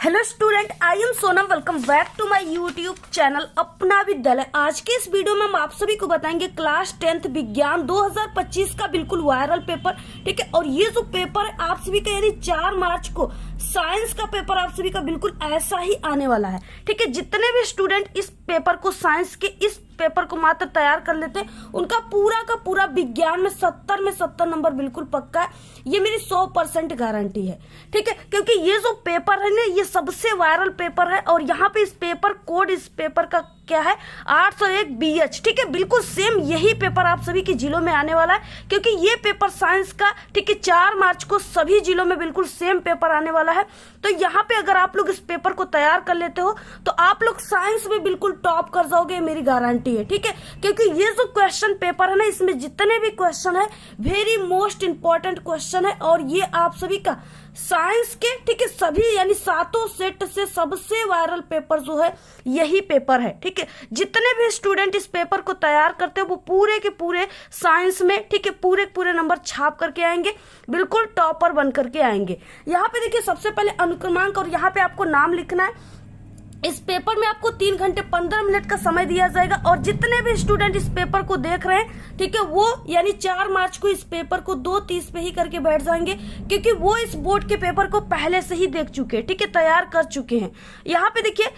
Hello student, I am Sonam. Welcome back to my YouTube channel Apna Vidyalaya. आज के इस video में हम आप सभी को बताएंगे क्लास 10th विज्ञान 2025 का बिल्कुल वायरल पेपर। ठीक है, और ये जो पेपर है आप सभी का यानी 4 मार्च को साइंस का पेपर आप सभी का बिल्कुल ऐसा ही आने वाला है। ठीक है, जितने भी स्टूडेंट इस पेपर को साइंस के इस पेपर को मात्र तैयार कर लेते हैं उनका पूरा का पूरा विज्ञान में 70 में 70 नंबर बिल्कुल पक्का है। ये मेरी 100% गारंटी है। ठीक है, क्योंकि ये जो पेपर है ना ये सबसे वायरल पेपर है और यहाँ पे इस पेपर कोड इस पेपर का क्या है 801 BH। ठीक है, बिल्कुल सेम यही पेपर आप सभी के जिलों में आने वाला है क्योंकि ये पेपर साइंस का ठीक है 4 मार्च को सभी जिलों में बिल्कुल सेम पेपर आने वाला है। तो यहाँ पे अगर आप लोग इस पेपर को तैयार कर लेते हो तो आप लोग साइंस में बिल्कुल टॉप कर जाओगे, मेरी गारंटी है। ठीक है, क्योंकि ये जो क्वेश्चन पेपर है ना इसमें जितने भी क्वेश्चन है वेरी मोस्ट इंपॉर्टेंट क्वेश्चन है और ये आप सभी का साइंस के ठीक है सभी यानी 7 सेट से सबसे वायरल पेपर जो है यही पेपर है। ठीक है, जितने भी स्टूडेंट इस पेपर को तैयार करते हैं वो पूरे के पूरे साइंस में ठीक है पूरे नंबर छाप करके आएंगे, बिल्कुल टॉपर बन करके आएंगे। यहाँ पे देखिए सबसे पहले अनुक्रमांक और यहाँ पे आपको नाम लिखना है। इस पेपर में आपको 3 घंटे 15 मिनट का समय दिया जाएगा और जितने भी स्टूडेंट इस पेपर को देख रहे हैं ठीक है वो यानी 4 मार्च को इस पेपर को 2:30 पे ही करके बैठ जाएंगे क्योंकि वो इस बोर्ड के पेपर को पहले से ही देख चुके हैं। ठीक है, तैयार कर चुके हैं। यहाँ पे देखिए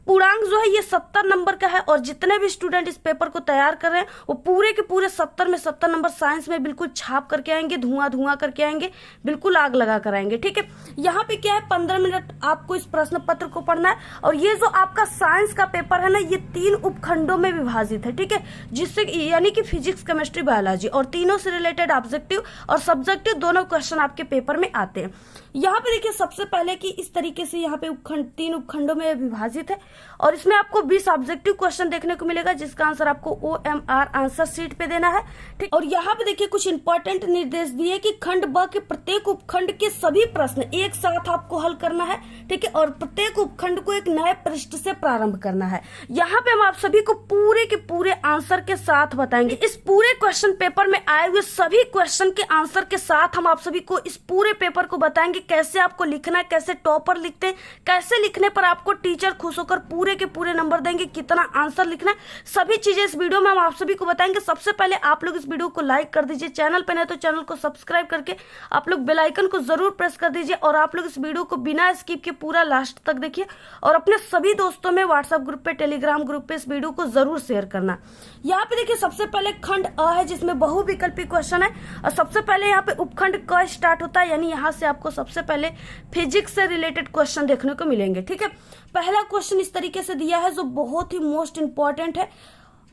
पूर्णांक जो है ये 70 नंबर का है और जितने भी स्टूडेंट इस पेपर को तैयार कर रहे हैं वो पूरे के पूरे 70 में 70 नंबर साइंस में बिल्कुल छाप करके आएंगे, धुआं करके आएंगे, बिल्कुल आग लगा कर आएंगे। ठीक है, यहाँ पे क्या है 15 मिनट आपको इस प्रश्न पत्र को पढ़ना है और ये जो आपका साइंस का पेपर है ना ये 3 उपखंडों में विभाजित है। ठीक है, जिससे यानी कि फिजिक्स, केमिस्ट्री, बायोलॉजी और तीनों से रिलेटेड ऑब्जेक्टिव और सब्जेक्टिव दोनों क्वेश्चन आपके पेपर में आते हैं। यहाँ पे देखिए सबसे पहले कि इस तरीके से यहाँ पे 3 उपखंडों में विभाजित है और इसमें आपको 20 ऑब्जेक्टिव क्वेश्चन देखने को मिलेगा जिसका आंसर आपको OMR आंसर शीट पे देना है। ठीक, और यहाँ पे देखिए कुछ इंपॉर्टेंट निर्देश दिए कि खंड ब के प्रत्येक उपखंड के सभी प्रश्न एक साथ आपको हल करना है। ठीक है, और प्रत्येक उपखंड को एक नए पृष्ठ से प्रारंभ करना है। यहाँ पे हम आप सभी को पूरे के पूरे आंसर के साथ बताएंगे। इस पूरे क्वेश्चन पेपर में आए हुए सभी क्वेश्चन के आंसर के साथ हम आप सभी को इस पूरे पेपर को बताएंगे कैसे आपको लिखना है, कैसे टॉपर लिखते हैं, कैसे लिखने पर आपको टीचर खुश होकर पूरे के पूरे नंबर देंगे, कितना आंसर लिखना है, सभी चीजें इस वीडियो में हम आप सभी को बताएंगे। सबसे पहले आप लोग इस वीडियो को लाइक कर दीजिए, चैनल पे नहीं तो चैनल को सब्सक्राइब करके आप लोग बेल आइकन को जरूर प्रेस कर दीजिए और आप लोग इस वीडियो को बिना स्किप के पूरा लास्ट तक देखिए और अपने सभी दोस्तों में व्हाट्सएप ग्रुप पे, टेलीग्राम ग्रुप पे इस वीडियो को जरूर शेयर करना। यहाँ पे देखिए सबसे पहले खंड अ है जिसमें बहुविकल्पी क्वेश्चन है और सबसे पहले यहाँ पे उपखंड क स्टार्ट होता है यानी यहाँ से आपको सबसे पहले फिजिक्स से रिलेटेड क्वेश्चन देखने को मिलेंगे। ठीक है, पहला क्वेश्चन इस तरीके से दिया है जो बहुत ही मोस्ट इंपॉर्टेंट है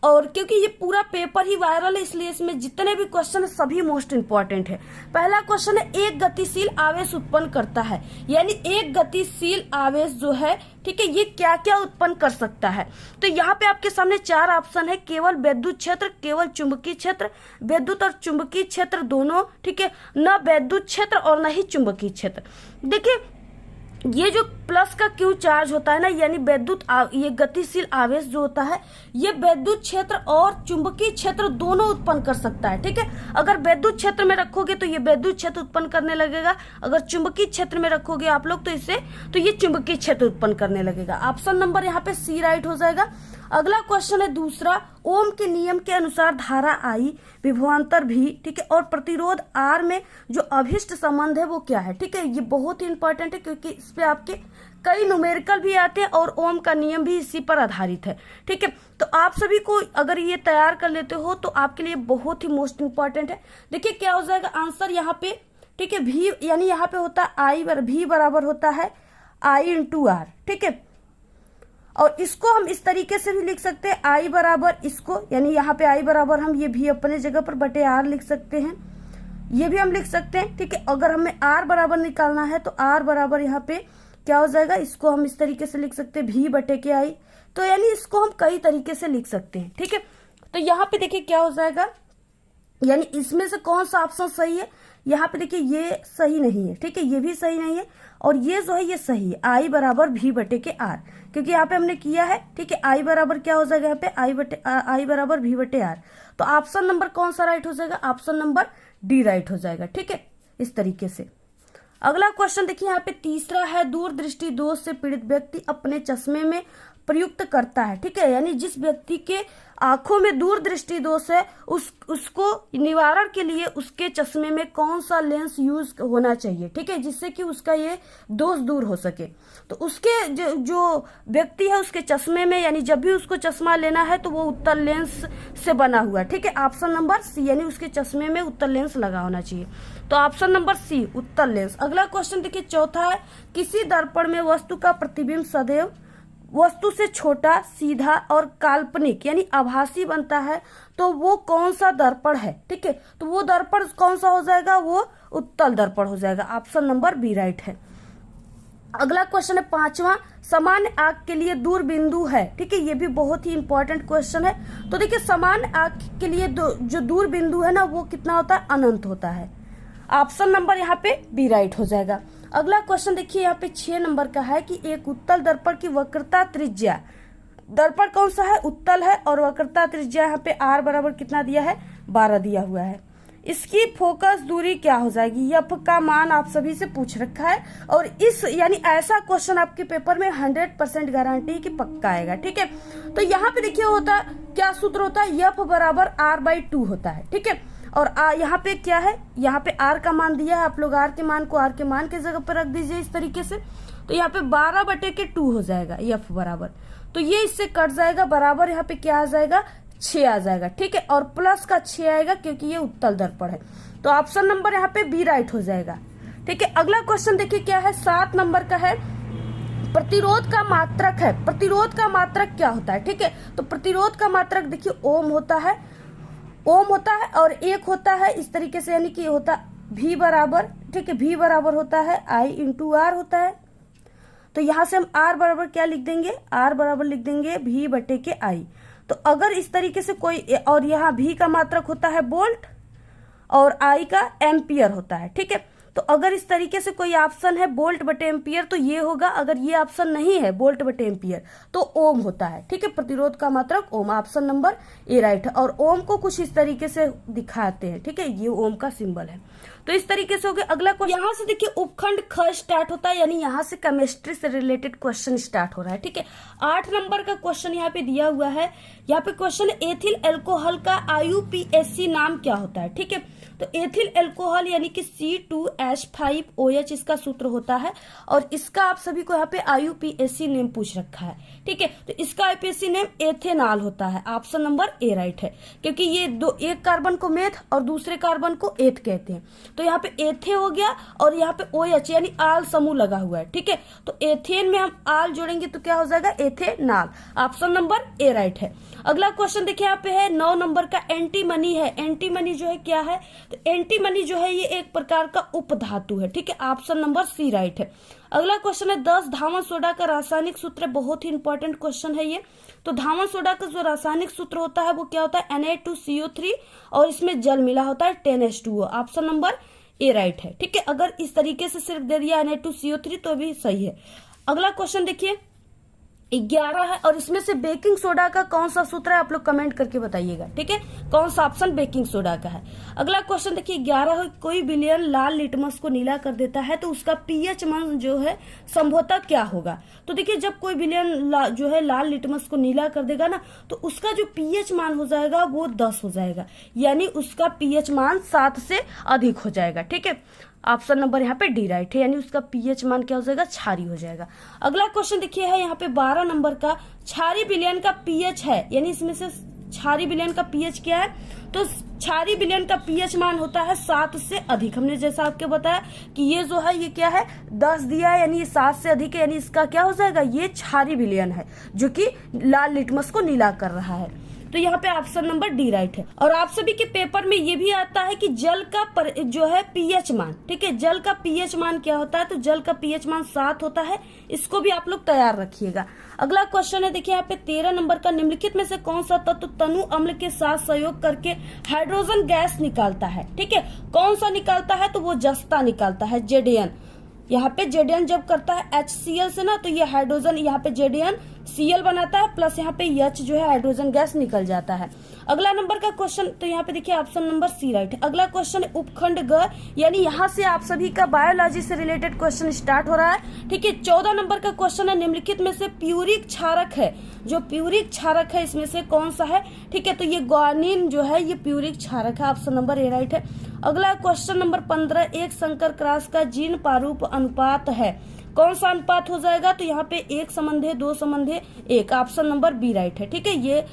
और क्योंकि ये पूरा पेपर ही वायरल है इसलिए इसमें जितने भी क्वेश्चन है सभी मोस्ट इंपॉर्टेंट है। पहला क्वेश्चन है एक गतिशील आवेश उत्पन्न करता है यानी एक गतिशील आवेश जो है ठीक है ये क्या क्या उत्पन्न कर सकता है। तो यहाँ पे आपके सामने 4 ऑप्शन है, केवल विद्युत क्षेत्र, केवल चुंबकीय क्षेत्र, विद्युत और चुंबकीय क्षेत्र दोनों, ठीक है, न विद्युत क्षेत्र और न ही चुंबकीय क्षेत्र। देखिए ये जो प्लस का क्यू चार्ज होता है ना यानी विद्युत ये गतिशील आवेश जो होता है ये विद्युत क्षेत्र और चुंबकीय क्षेत्र दोनों उत्पन्न कर सकता है। ठीक है, अगर विद्युत क्षेत्र में रखोगे तो ये विद्युत क्षेत्र उत्पन्न करने लगेगा, अगर चुंबकीय क्षेत्र में रखोगे आप लोग तो ये चुंबकीय क्षेत्र उत्पन्न करने लगेगा। ऑप्शन नंबर यहाँ पे सी राइट हो जाएगा। अगला क्वेश्चन है दूसरा, ओम के नियम के अनुसार धारा I विभवांतर V ठीक है और प्रतिरोध R में जो अभिष्ट संबंध है वो क्या है। ठीक है, ये बहुत ही इंपॉर्टेंट है क्योंकि इस पे आपके कई न्यूमेरिकल भी आते हैं और ओम का नियम भी इसी पर आधारित है। ठीक है, तो आप सभी को अगर ये तैयार कर लेते हो तो आपके लिए बहुत ही मोस्ट इंपॉर्टेंट है। देखिए क्या हो जाएगा आंसर यहाँ पे। ठीक है, V यानी यहाँ पे होता है V बराबर होता है I × R। ठीक है, और इसको हम इस तरीके से भी लिख सकते हैं I बराबर इसको यानी यहाँ पे I बराबर हम ये भी अपने जगह पर बटे R लिख सकते हैं, ये भी हम लिख सकते हैं। ठीक है, अगर हमें R बराबर निकालना है तो R बराबर यहाँ पे क्या हो जाएगा, इसको हम इस तरीके से लिख सकते हैं V बटे के I। तो यानी इसको हम कई तरीके से लिख सकते हैं। ठीक है, तो यहाँ पे देखिए क्या हो जाएगा यानी इसमें से कौन सा ऑप्शन सही है। यहाँ पे देखिए ये सही नहीं है, ठीक है, ये भी सही नहीं है और ये जो है ये सही है I बराबर V बटे के R क्योंकि यहाँ पे हमने किया है। ठीक है, I बराबर क्या हो जाएगा यहाँ पे I बराबर V बटे R। तो ऑप्शन नंबर कौन सा राइट हो जाएगा, ऑप्शन नंबर D राइट हो जाएगा। ठीक है, इस तरीके से अगला क्वेश्चन देखिए यहाँ पे तीसरा है, दूरदृष्टि दोष से पीड़ित व्यक्ति अपने चश्मे में प्रयुक्त करता है। ठीक है, यानी जिस व्यक्ति के आंखों में दूरदृष्टि दोष है उसको निवारण के लिए उसके चश्मे में कौन सा लेंस यूज होना चाहिए। ठीक है, जिससे कि उसका ये दोष दूर हो सके। तो उसके जो व्यक्ति है उसके चश्मे में, यानी जब भी उसको चश्मा लेना है तो वो उत्तल लेंस से बना हुआ है। ठीक है, ऑप्शन नंबर सी, यानी उसके चश्मे में उत्तल लेंस लगा होना चाहिए। तो ऑप्शन नंबर सी उत्तल लेंस। अगला क्वेश्चन देखिए चौथा है, किसी दर्पण में वस्तु का प्रतिबिंब सदैव वस्तु से छोटा, सीधा और काल्पनिक यानी आभासी बनता है, तो वो कौन सा दर्पण है। ठीक है, तो वो दर्पण कौन सा हो जाएगा, वो उत्तल दर्पण हो जाएगा। ऑप्शन नंबर बी राइट है। अगला क्वेश्चन है पांचवा, सामान्य आंख के लिए दूर बिंदु है। ठीक है, ये भी बहुत ही इंपॉर्टेंट क्वेश्चन है। तो देखिए सामान्य आंख के लिए जो दूर बिंदु है ना वो कितना होता है, अनंत होता है। ऑप्शन नंबर यहाँ पे बी राइट हो जाएगा। अगला क्वेश्चन देखिए यहाँ पे 6 नंबर का है कि एक उत्तल दर्पण की वक्रता त्रिज्या, दर्पण कौन सा है, उत्तल है, और वक्रता त्रिज्या यहाँ पे आर बराबर कितना दिया है, 12 दिया हुआ है। इसकी फोकस दूरी क्या हो जाएगी, एफ का मान आप सभी से पूछ रखा है, और इस यानी ऐसा क्वेश्चन आपके पेपर में 100% गारंटी कि पक्का आएगा। ठीक है, तो यहाँ पे देखिए होता क्या सूत्र होता है, एफ बराबर R/2 होता है। ठीक है, और यहाँ पे क्या है, यहाँ पे आर का मान दिया है, आप लोग आर के मान को आर के मान के जगह पर रख दीजिए इस तरीके से। तो यहाँ पे 12/2 हो जाएगा एफ बराबर, तो ये इससे कट जाएगा, बराबर यहाँ पे क्या आ जाएगा, 6 आ जाएगा। ठीक है, और प्लस का 6 आएगा क्योंकि ये उत्तल दर्पण है। तो ऑप्शन नंबर यहाँ पे बी राइट हो जाएगा। ठीक है, अगला क्वेश्चन देखिए क्या है, 7 नंबर का है, प्रतिरोध का मात्रक है। प्रतिरोध का मात्रक क्या होता है। ठीक है, तो प्रतिरोध का मात्रक देखिए ओम होता है, ओम होता है, और एक होता है इस तरीके से, यानी कि होता V बराबर, ठीक है, V बराबर होता है I/R होता है। तो यहां से हम R बराबर क्या लिख देंगे, R बराबर लिख देंगे V/I। तो अगर इस तरीके से कोई, और यहाँ V का मात्रक होता है वोल्ट और I का एम्पियर होता है। ठीक है, तो अगर इस तरीके से कोई ऑप्शन है वोल्ट/एम्पियर तो ये होगा, अगर ये ऑप्शन नहीं है वोल्ट/एम्पियर तो ओम होता है। ठीक है, प्रतिरोध का मात्रक ओम, ऑप्शन नंबर ए राइट है। और ओम को कुछ इस तरीके से दिखाते हैं। ठीक है, ये ओम का सिंबल है। तो इस तरीके से हो गया। अगला क्वेश्चन, यहाँ से देखिए उपखंड ख स्टार्ट होता है, यानी यहाँ से केमिस्ट्री से रिलेटेड क्वेश्चन स्टार्ट हो रहा है। ठीक है, 8 नंबर का क्वेश्चन यहाँ पे दिया हुआ है। यहाँ पे क्वेश्चन है एथिल एल्कोहल का IUPAC नाम क्या होता है। ठीक है, तो एथिल एल्कोहल यानी कि C2H5OH इसका सूत्र होता है, और इसका आप सभी को यहाँ पे IUPAC नेम पूछ रखा है। ठीक है, तो इसका IUPAC नेम एथेनॉल होता है। ऑप्शन नंबर ए राइट है, क्योंकि ये एक कार्बन को मेथ और दूसरे कार्बन को एथ कहते हैं। तो यहाँ पे एथे हो गया, और यहाँ पे OH यानी आल समूह लगा हुआ है। ठीक है, तो एथेन में हम आल जोड़ेंगे तो क्या हो जाएगा, ethanol. Option number A right है। अगला क्वेश्चन देखिए यहाँ पे है 9 नंबर का, एंटीमनी है। एंटीमनी जो है क्या है, तो एंटीमनी जो है ये एक प्रकार का उपधातु है। ठीक है, ऑप्शन नंबर सी राइट है। अगला क्वेश्चन है 10, धावन सोडा का रासायनिक सूत्र, बहुत ही इंपॉर्टेंट क्वेश्चन है ये। तो धावन सोडा का जो रासायनिक सूत्र होता है वो क्या होता है, Na2CO3, और इसमें जल मिला होता है 10H2O। Option number A right है। ठीक है, अगर इस तरीके से सिर्फ दे दिया Na2CO3 तो भी सही है। अगला क्वेश्चन देखिए 11 है, और इसमें से बेकिंग सोडा का कौन सा सूत्र है, आप लोग कमेंट करके बताइएगा। ठीक है, कौन सा ऑप्शन बेकिंग सोडा का है। अगला क्वेश्चन देखिए 11 है, कोई विलयन लाल लिटमस को नीला कर देता है तो उसका पीएच मान जो है संभवतः क्या होगा। तो देखिए जब कोई विलयन जो है लाल लिटमस को नीला कर देगा ना, तो उसका जो पीएच मान हो जाएगा वो 10 हो जाएगा, यानी उसका पीएच मान 7 से अधिक हो जाएगा। ठीक है, ऑप्शन नंबर यहाँ पे डी राइट है, यानी उसका पीएच मान क्या हो जाएगा, क्षारीय हो जाएगा। अगला क्वेश्चन देखिए है यहाँ पे 12 नंबर का, क्षारीय विलयन का पीएच है, यानी इसमें से क्षारीय विलयन का पीएच क्या है, तो क्षारीय विलयन का पीएच मान होता है 7 से अधिक। हमने जैसा आपके बताया कि ये जो है ये क्या है, 10 दिया है, यानी ये 7 से अधिक है, यानी इसका क्या हो जाएगा, ये क्षारीय विलयन है जो कि लाल लिटमस को नीला कर रहा है। तो यहाँ पे ऑप्शन नंबर डी राइट है। और आप सभी के पेपर में ये भी आता है कि जल का जो है पीएच मान, ठीक है, जल का पीएच मान क्या होता है, तो जल का पीएच मान 7 होता है, इसको भी आप लोग तैयार रखिएगा। अगला क्वेश्चन है देखिए यहाँ पे 13 नंबर का, निम्नलिखित में से कौन सा तत्व तनु अम्ल के साथ सहयोग करके हाइड्रोजन गैस निकालता है। ठीक है, कौन सा निकालता है, तो वो जस्ता निकालता है, Zn। यहाँ पे Zn जब करता है HCl से ना, तो ये हाइड्रोजन यहाँ पे Zn Cl बनाता है प्लस यहाँ पे H जो है हाइड्रोजन गैस निकल जाता है। अगला नंबर का क्वेश्चन, तो यहाँ पे देखिए ऑप्शन नंबर सी राइट है। अगला क्वेश्चन है उपखंड ग, यानी यहाँ से आप सभी का बायोलॉजी से रिलेटेड क्वेश्चन स्टार्ट हो रहा है। ठीक है, 14 नंबर का क्वेश्चन है निम्नलिखित में से प्यूरिक क्षारक है, जो प्यूरिक क्षारक है इसमें से कौन सा है। ठीक है, तो ये ग्वानिन जो है ये प्यूरिक क्षारक है, ऑप्शन नंबर ए राइट है। अगला क्वेश्चन नंबर 15, एक संकर क्रॉस का जीन प्रारूप अनुपात है, कौन सा अनुपात हो जाएगा। तो यहाँ पे 1 संबंध 2 संबंध 1, ऑप्शन नंबर बी राइट है। ठीक है, ये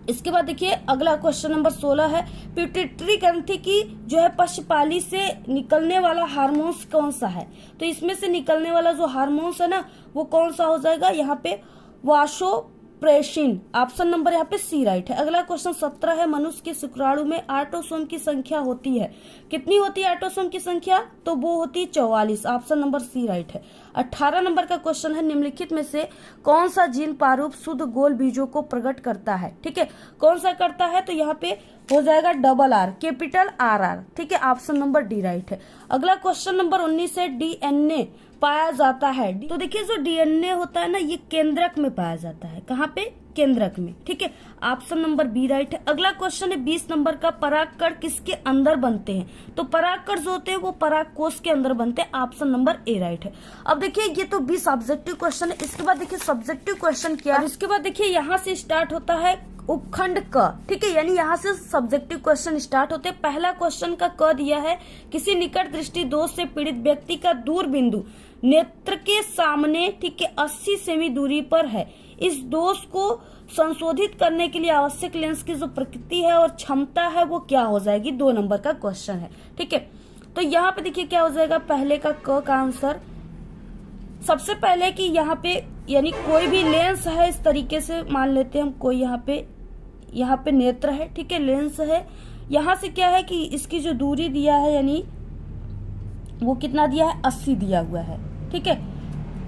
इसके बाद देखिए अगला क्वेश्चन नंबर 16 है पिट्यूटरी ग्रंथि की जो है पक्षपाली से निकलने वाला हार्मोन्स कौन सा है। तो इसमें से निकलने वाला जो हार्मोन्स है ना वो कौन सा हो जाएगा, यहाँ पे वासोप्रेसिन, ऑप्शन नंबर यहाँ पे सी राइट है। अगला क्वेश्चन 17 है मनुष्य के शुक्राणु में ऑटोसोम की संख्या होती है, कितनी होती है ऑटोसोम की संख्या, तो वो होती है 44, ऑप्शन नंबर सी राइट है। 18 नंबर का क्वेश्चन है निम्नलिखित में से कौन सा जीन प्रारूप शुद्ध गोल बीजों को प्रकट करता है। ठीक है, कौन सा करता है, तो यहाँ पे हो जाएगा डबल आर कैपिटल RR। ठीक है, ऑप्शन नंबर डी राइट है। अगला क्वेश्चन नंबर 19 है DNA पाया जाता है। तो देखिए जो DNA होता है ना ये केंद्रक में पाया जाता है, कहाँ पे, केंद्रक में। ठीक है, ऑप्शन नंबर बी राइट है। अगला क्वेश्चन है 20 नंबर का परागकण किसके अंदर बनते हैं। तो परागकण जो होते हैं वो परागकोश के अंदर बनते हैं, ऑप्शन नंबर ए राइट है। अब देखिए ये तो 20 ऑब्जेक्टिव क्वेश्चन है। इसके बाद देखिए सब्जेक्टिव क्वेश्चन क्या है। इसके बाद देखिए यहाँ से स्टार्ट होता है उपखंड क। ठीक है, यानी यहाँ से सब्जेक्टिव क्वेश्चन स्टार्ट होते हैं। पहला क्वेश्चन का क दिया है किसी निकट दृष्टि दोष से पीड़ित व्यक्ति का दूर बिंदु नेत्र के सामने, ठीक है, 80 सेमी दूरी पर है। इस दोष को संशोधित करने के लिए आवश्यक लेंस की जो प्रकृति है और क्षमता है वो क्या हो जाएगी, 2 नंबर का क्वेश्चन है। ठीक है, तो यहाँ पे देखिए क्या हो जाएगा, पहले का क का आंसर सबसे पहले कि यहाँ पे यानी कोई भी लेंस है, इस तरीके से मान लेते हैं हम, कोई यहाँ पे नेत्र है, ठीक है, लेंस है। यहाँ से क्या है कि इसकी जो दूरी दिया है यानी वो कितना दिया है, 80 दिया हुआ है। ठीक है,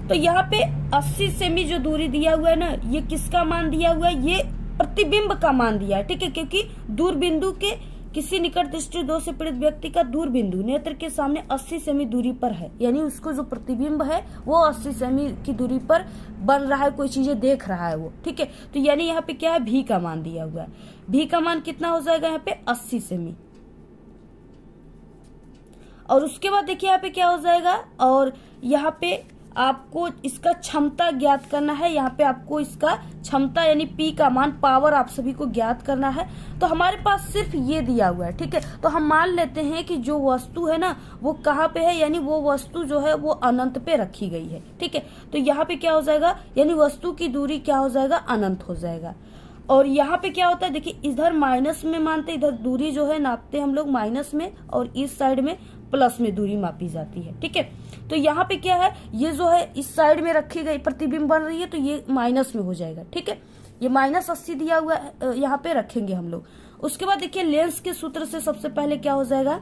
तो यहाँ पे 80 सेमी जो दूरी दिया हुआ है ना ये किसका मान दिया हुआ है, ये प्रतिबिंब का मान दिया है। ठीक है, क्योंकि दूर बिंदु के किसी निकट दृष्टि दोष से पीड़ित व्यक्ति का दूर बिंदु नेत्र के सामने 80 सेमी दूरी पर है, यानी उसको जो प्रतिबिंब है वो 80 सेमी की दूरी पर बन रहा है, कोई चीजें देख रहा है वो। ठीक है, तो यानी यहाँ पे क्या है, भी का मान दिया हुआ है। भी का मान कितना हो जाएगा यहाँ पे, 80 सेमी। और उसके बाद देखिए यहाँ पे क्या हो जाएगा, और यहाँ पे आपको इसका क्षमता ज्ञात करना है। यहाँ पे आपको इसका क्षमता यानी P का मान, पावर आप सभी को ज्ञात करना है। तो हमारे पास सिर्फ ये दिया हुआ है। ठीक है, तो हम मान लेते हैं कि जो वस्तु है ना वो कहाँ पे है, यानी वो वस्तु जो है वो अनंत पे रखी गई है। ठीक है, तो यहाँ पे क्या हो जाएगा, यानी वस्तु की दूरी क्या हो जाएगा, अनंत हो जाएगा। और यहाँ पे क्या होता है, देखिए इधर माइनस में मानते, इधर दूरी जो है नापते हम लोग माइनस में, और इस साइड में प्लस में दूरी मापी जाती है। ठीक है, तो यहाँ पे क्या है, ये जो है इस साइड में रखी गई प्रतिबिंब बन रही है, तो ये माइनस में हो जाएगा। ठीक है, ये -80 दिया हुआ है, यहाँ पे रखेंगे हम लोग। उसके बाद देखिए लेंस के सूत्र से सबसे पहले क्या हो जाएगा,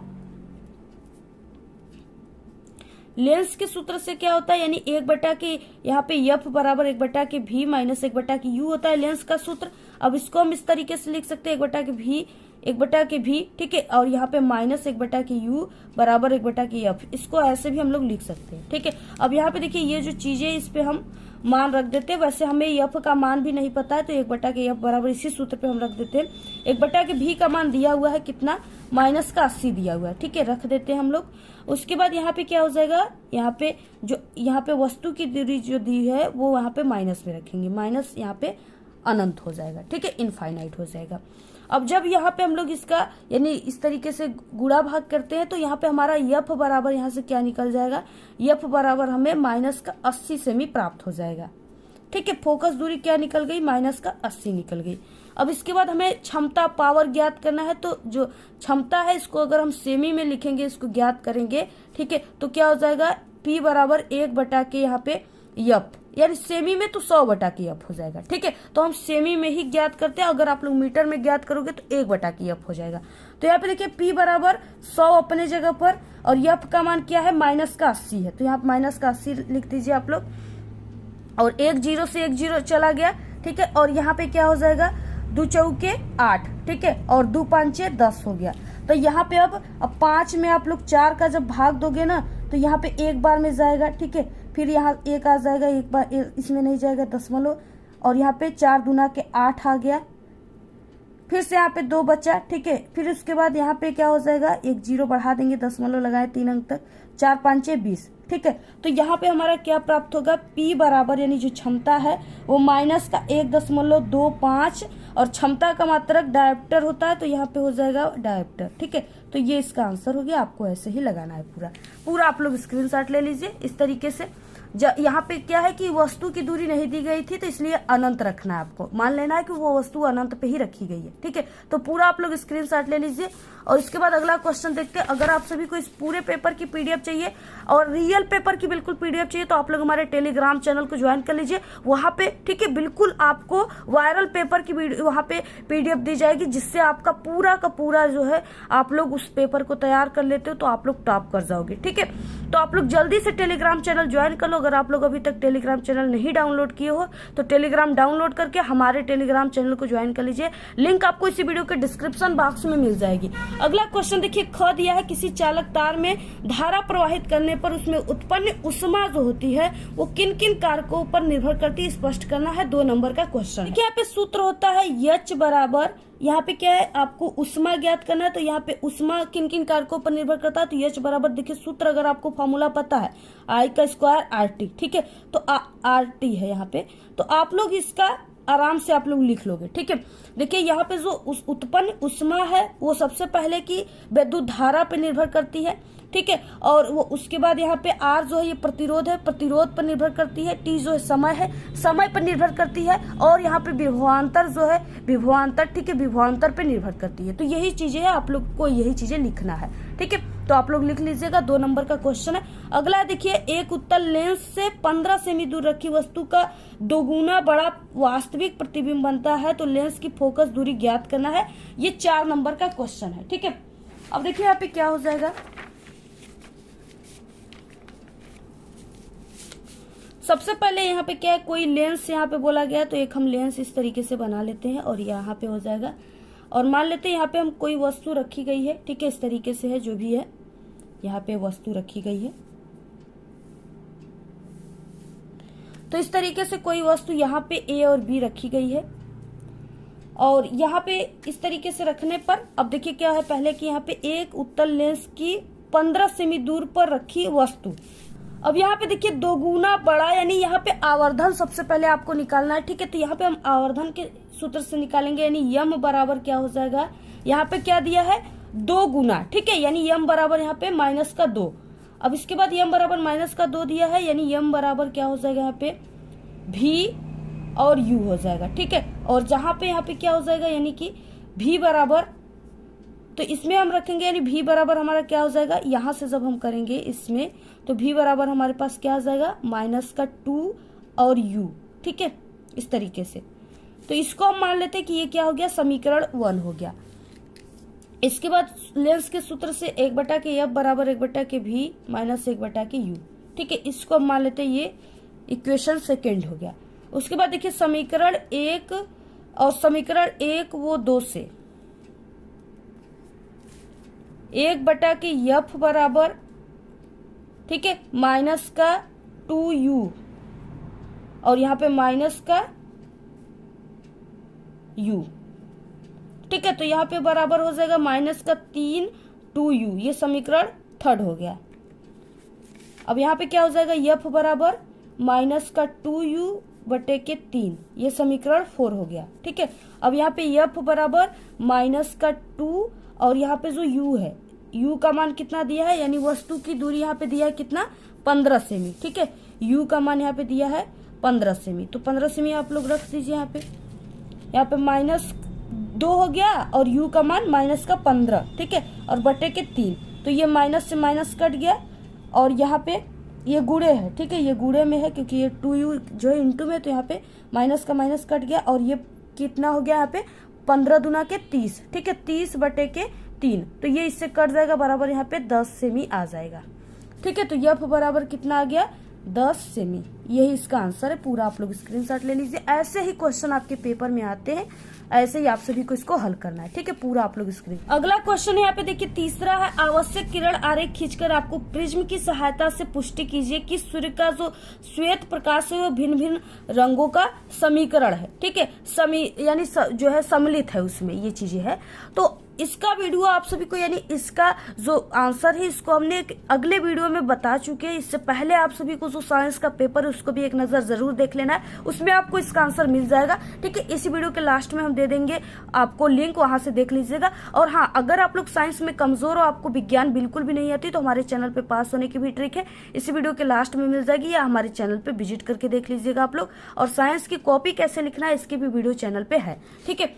लेंस के सूत्र से क्या होता है, यानी 1 के यहाँ पे F बराबर 1 के V माइनस 1 के U होता है लेंस का सूत्र। अब इसको हम इस तरीके से लिख सकते हैं 1 के V 1 के V, ठीक है, और यहाँ पे -1 के U बराबर 1 के F, इसको ऐसे भी हम लोग लिख सकते हैं। ठीक है, अब यहाँ पे देखिए ये जो चीजें इस पे हम मान रख देते हैं। वैसे हमें F का मान भी नहीं पता है, तो 1 के F बराबर इसी सूत्र पे हम रख देते हैं। 1 के V का मान दिया हुआ है कितना, -80 दिया हुआ है। ठीक है, रख देते हैं हम लोग। उसके बाद यहाँ पे क्या हो जाएगा, यहाँ पे वस्तु की दूरी जो दी है वो वहाँ पे माइनस में रखेंगे, माइनस यहाँ पे अनंत हो जाएगा। ठीक है, इनफाइनाइट हो जाएगा। अब जब यहाँ पे हम लोग इसका यानी इस तरीके से गुणा भाग करते हैं तो यहाँ पे हमारा F बराबर यहाँ से क्या निकल जाएगा, F बराबर हमें -80 सेमी प्राप्त हो जाएगा। ठीक है, फोकस दूरी क्या निकल गई, -80 निकल गई। अब इसके बाद हमें क्षमता पावर ज्ञात करना है, तो जो क्षमता है इसको अगर हम सेमी में लिखेंगे, इसको ज्ञात करेंगे, ठीक है, तो क्या हो जाएगा, P बराबर 1 के यहाँ पे F, यानी सेमी में तो 100 की F हो जाएगा। ठीक है, तो हम सेमी में ही ज्ञात करते हैं, अगर आप लोग मीटर में ज्ञात करोगे तो 1 की F हो जाएगा। तो यहाँ पे देखिए P बराबर 100 अपने जगह पर, और F का मान क्या है, -80 है, तो यहाँ पे -80 लिख दीजिए आप लोग, और 1 0 से 1 0 चला गया। ठीक है, और यहाँ पे क्या हो जाएगा, 2 चौके 8, ठीक है, और 2 5 10 हो गया। तो यहाँ पे अब 5 में आप लोग 4 का जब भाग दोगे ना तो यहाँ पे 1 बार में जाएगा। ठीक है, फिर यहाँ 1 आ जाएगा, एक बार इसमें नहीं जाएगा दशमलव, और यहाँ पे 4 दूना के 8 आ गया, फिर से यहाँ पे 2 बचा, ठीक है। फिर उसके बाद यहाँ पे क्या हो जाएगा, एक 0 बढ़ा देंगे, दशमलव लगाए 3 अंक तक, 4 5 20, ठीक है। तो यहाँ पे हमारा क्या प्राप्त होगा, P बराबर यानी जो क्षमता है वो माइनस का 1.25 और क्षमता का मात्रक डायोप्टर होता है, तो यहाँ पे हो जाएगा डायोप्टर, ठीक है। तो ये इसका आंसर हो गया, आपको ऐसे ही लगाना है पूरा आप लोग स्क्रीनशॉट ले लीजिए इस तरीके से। यहाँ पे क्या है कि वस्तु की दूरी नहीं दी गई थी, तो इसलिए अनंत रखना है आपको, मान लेना है कि वो वस्तु अनंत पे ही रखी गई है, ठीक है। तो पूरा आप लोग स्क्रीनशॉट ले लीजिए। और इसके बाद अगला क्वेश्चन देखते हैं। अगर आप सभी को इस पूरे पेपर की पीडीएफ चाहिए और रियल पेपर की बिल्कुल पीडीएफ चाहिए, तो आप लोग हमारे टेलीग्राम चैनल को ज्वाइन कर लीजिए, वहां पे, ठीक है, बिल्कुल आपको वायरल पेपर की वहां पे पीडीएफ दी जाएगी, जिससे आपका पूरा का पूरा जो है आप लोग उस पेपर को तैयार कर लेते हो तो आप लोग टॉप कर जाओगे, ठीक है। तो आप लोग जल्दी से टेलीग्राम चैनल ज्वाइन कर लो। अगर आप लोग अभी तक टेलीग्राम चैनल नहीं डाउनलोड किए हो तो टेलीग्राम डाउनलोड करके हमारे टेलीग्राम चैनल को ज्वाइन कर लीजिए, लिंक आपको इसी वीडियो के डिस्क्रिप्शन बॉक्स में मिल जाएगी। अगला क्वेश्चन देखिए, ख दिया है, किसी चालक तार में धारा प्रवाहित करने पर उसमें उत्पन्न ऊष्मा जो होती है वो किन किन कारकों पर निर्भर करती है, स्पष्ट करना है। 2 नंबर का क्वेश्चन। देखिए यहाँ पे सूत्र होता है H बराबर, यहाँ पे क्या है, आपको ऊष्मा ज्ञात करना है, तो यहाँ पे ऊष्मा किन किन कारकों पर निर्भर करता है, तो H बराबर, देखिए सूत्र अगर आपको फॉर्मूला पता है, I का स्क्वायर RT, ठीक है। तो RT है यहाँ पे, तो आप लोग इसका आराम से आप लोग लिख लोगे, ठीक है। देखिए यहाँ पे जो उत्पन्न ऊष्मा है वो सबसे पहले की विद्युत धारा पे निर्भर करती है, ठीक है। और वो उसके बाद यहाँ पे R जो है ये प्रतिरोध है, प्रतिरोध पर निर्भर करती है। T जो है समय पर निर्भर करती है। और यहाँ पे विभवांतर जो है, विभवांतर, ठीक है, विभवांतर पे निर्भर करती है। तो यही चीजें है, आप लोग को यही चीजें लिखना है, ठीक है। तो आप लोग लिख लीजिएगा, 2 नंबर का क्वेश्चन है। अगला देखिए, एक उत्तल लेंस से 15 सेमी दूर रखी वस्तु का 2 गुना बड़ा वास्तविक प्रतिबिंब बनता है, तो लेंस की फोकस दूरी ज्ञात करना है। ये 4 नंबर का क्वेश्चन है, ठीक है। अब देखिए यहाँ पे क्या हो जाएगा, सबसे पहले यहाँ पे क्या है, कोई लेंस यहाँ पे बोला गया, तो एक हम लेंस इस तरीके से बना लेते हैं और यहाँ पे हो जाएगा। और मान लेते हैं यहाँ पे हम कोई वस्तु रखी गई है, ठीक है, इस तरीके से है, जो भी है यहाँ पे वस्तु रखी गई है। तो इस तरीके से कोई वस्तु यहाँ पे A और B रखी गई है, और यहाँ पे इस तरीके से रखने पर अब देखिए क्या है, पहले कि यहाँ पे एक उत्तल लेंस की 15 सेमी दूर पर रखी वस्तु। अब यहाँ पे देखिए 2 गुना बड़ा, यानी यहाँ पे आवर्धन सबसे पहले आपको निकालना है, ठीक है। तो यहाँ पे हम आवर्धन के सूत्र से निकालेंगे, यानी यम बराबर क्या हो जाएगा, यहाँ पे क्या दिया है 2 गुना, ठीक है, यानी यम बराबर यहाँ पे -2। अब इसके बाद यम बराबर -2 दिया है, यानी यम बराबर क्या हो जाएगा, यहाँ पे V और U हो जाएगा, ठीक है। और जहां पे यहाँ पे क्या हो जाएगा, यानी कि V बराबर, तो इसमें हम रखेंगे, यानी V बराबर हमारा क्या हो जाएगा, यहां से जब हम करेंगे इसमें, तो V बराबर हमारे पास क्या आ जाएगा, -2 और U, ठीक है, इस तरीके से। तो इसको हम मान लेते हैं कि ये क्या हो गया, समीकरण 1 हो गया। इसके बाद लेंस के सूत्र से 1/F बराबर 1/V माइनस 1/U, ठीक है, इसको हम मान लेते हैं ये इक्वेशन 2 हो गया। उसके बाद देखिए समीकरण 1 और समीकरण 1 वो 2 से 1/F बराबर, ठीक है, -2U और यहाँ पे -U, ठीक है। तो यहाँ पे बराबर हो जाएगा -3 2U, ये समीकरण 3 हो गया। अब यहाँ पे क्या हो जाएगा, F बराबर -2U/3, ये समीकरण 4 हो गया, ठीक है। अब यहाँ पे F बराबर -2 और यहाँ पे जो U है, U का मान कितना दिया है, यानी वस्तु की दूरी यहाँ पे दिया है कितना, 15 सेमी, ठीक है। U का मान यहाँ पे दिया है 15 सेमी, तो 15 सेमी आप लोग रख दीजिए यहाँ पे -2 हो गया और U का मान -15, ठीक है, और /3, तो ये माइनस से माइनस कट गया और यहाँ पे ये गुणे है, ठीक है, ये गुणे में है क्योंकि ये 2U जो है इंटू में, तो यहाँ पे माइनस का माइनस कट गया और ये कितना हो गया, यहाँ पे 15 दूना के 30, ठीक है, 30/3, तो ये इससे कट जाएगा, बराबर यहाँ पे 10 सेमी आ जाएगा, ठीक है। तो F बराबर कितना आ गया, 10 सेमी, यही इसका आंसर है। पूरा आप लोग स्क्रीनशॉट ले लीजिए। ऐसे ही क्वेश्चन आपके पेपर में आते हैं, ऐसे ही आप सभी को इसको हल करना है, ठीक है। पूरा आप लोग स्क्रीन। अगला क्वेश्चन यहाँ पे देखिए, तीसरा है, आवश्यक किरण आरेख खींचकर आपको प्रिज्म की सहायता से पुष्टि कीजिए कि सूर्य का जो श्वेत प्रकाश है वो भिन्न भिन्न रंगों का समीकरण है, ठीक है। यानी जो है सम्मिलित है उसमें, ये चीजें है। तो इसका वीडियो आप सभी को, यानी इसका जो आंसर है इसको हमने एक अगले वीडियो में बता चुके हैं। इससे पहले आप सभी को जो साइंस का पेपर है उसको भी एक नजर जरूर देख लेना है, उसमें आपको इसका आंसर मिल जाएगा, ठीक है। इसी वीडियो के लास्ट में हम दे देंगे आपको लिंक, वहां से देख लीजिएगा। और हाँ, अगर आप लोग साइंस में कमजोर हो, आपको विज्ञान बिल्कुल भी नहीं आती, तो हमारे चैनल पे पास होने की भी ट्रिक है, इसी वीडियो के लास्ट में मिल जाएगी, या हमारे चैनल पे विजिट करके देख लीजिएगा आप लोग। और साइंस की कॉपी कैसे लिखना है इसकी भी वीडियो चैनल पे है, ठीक है।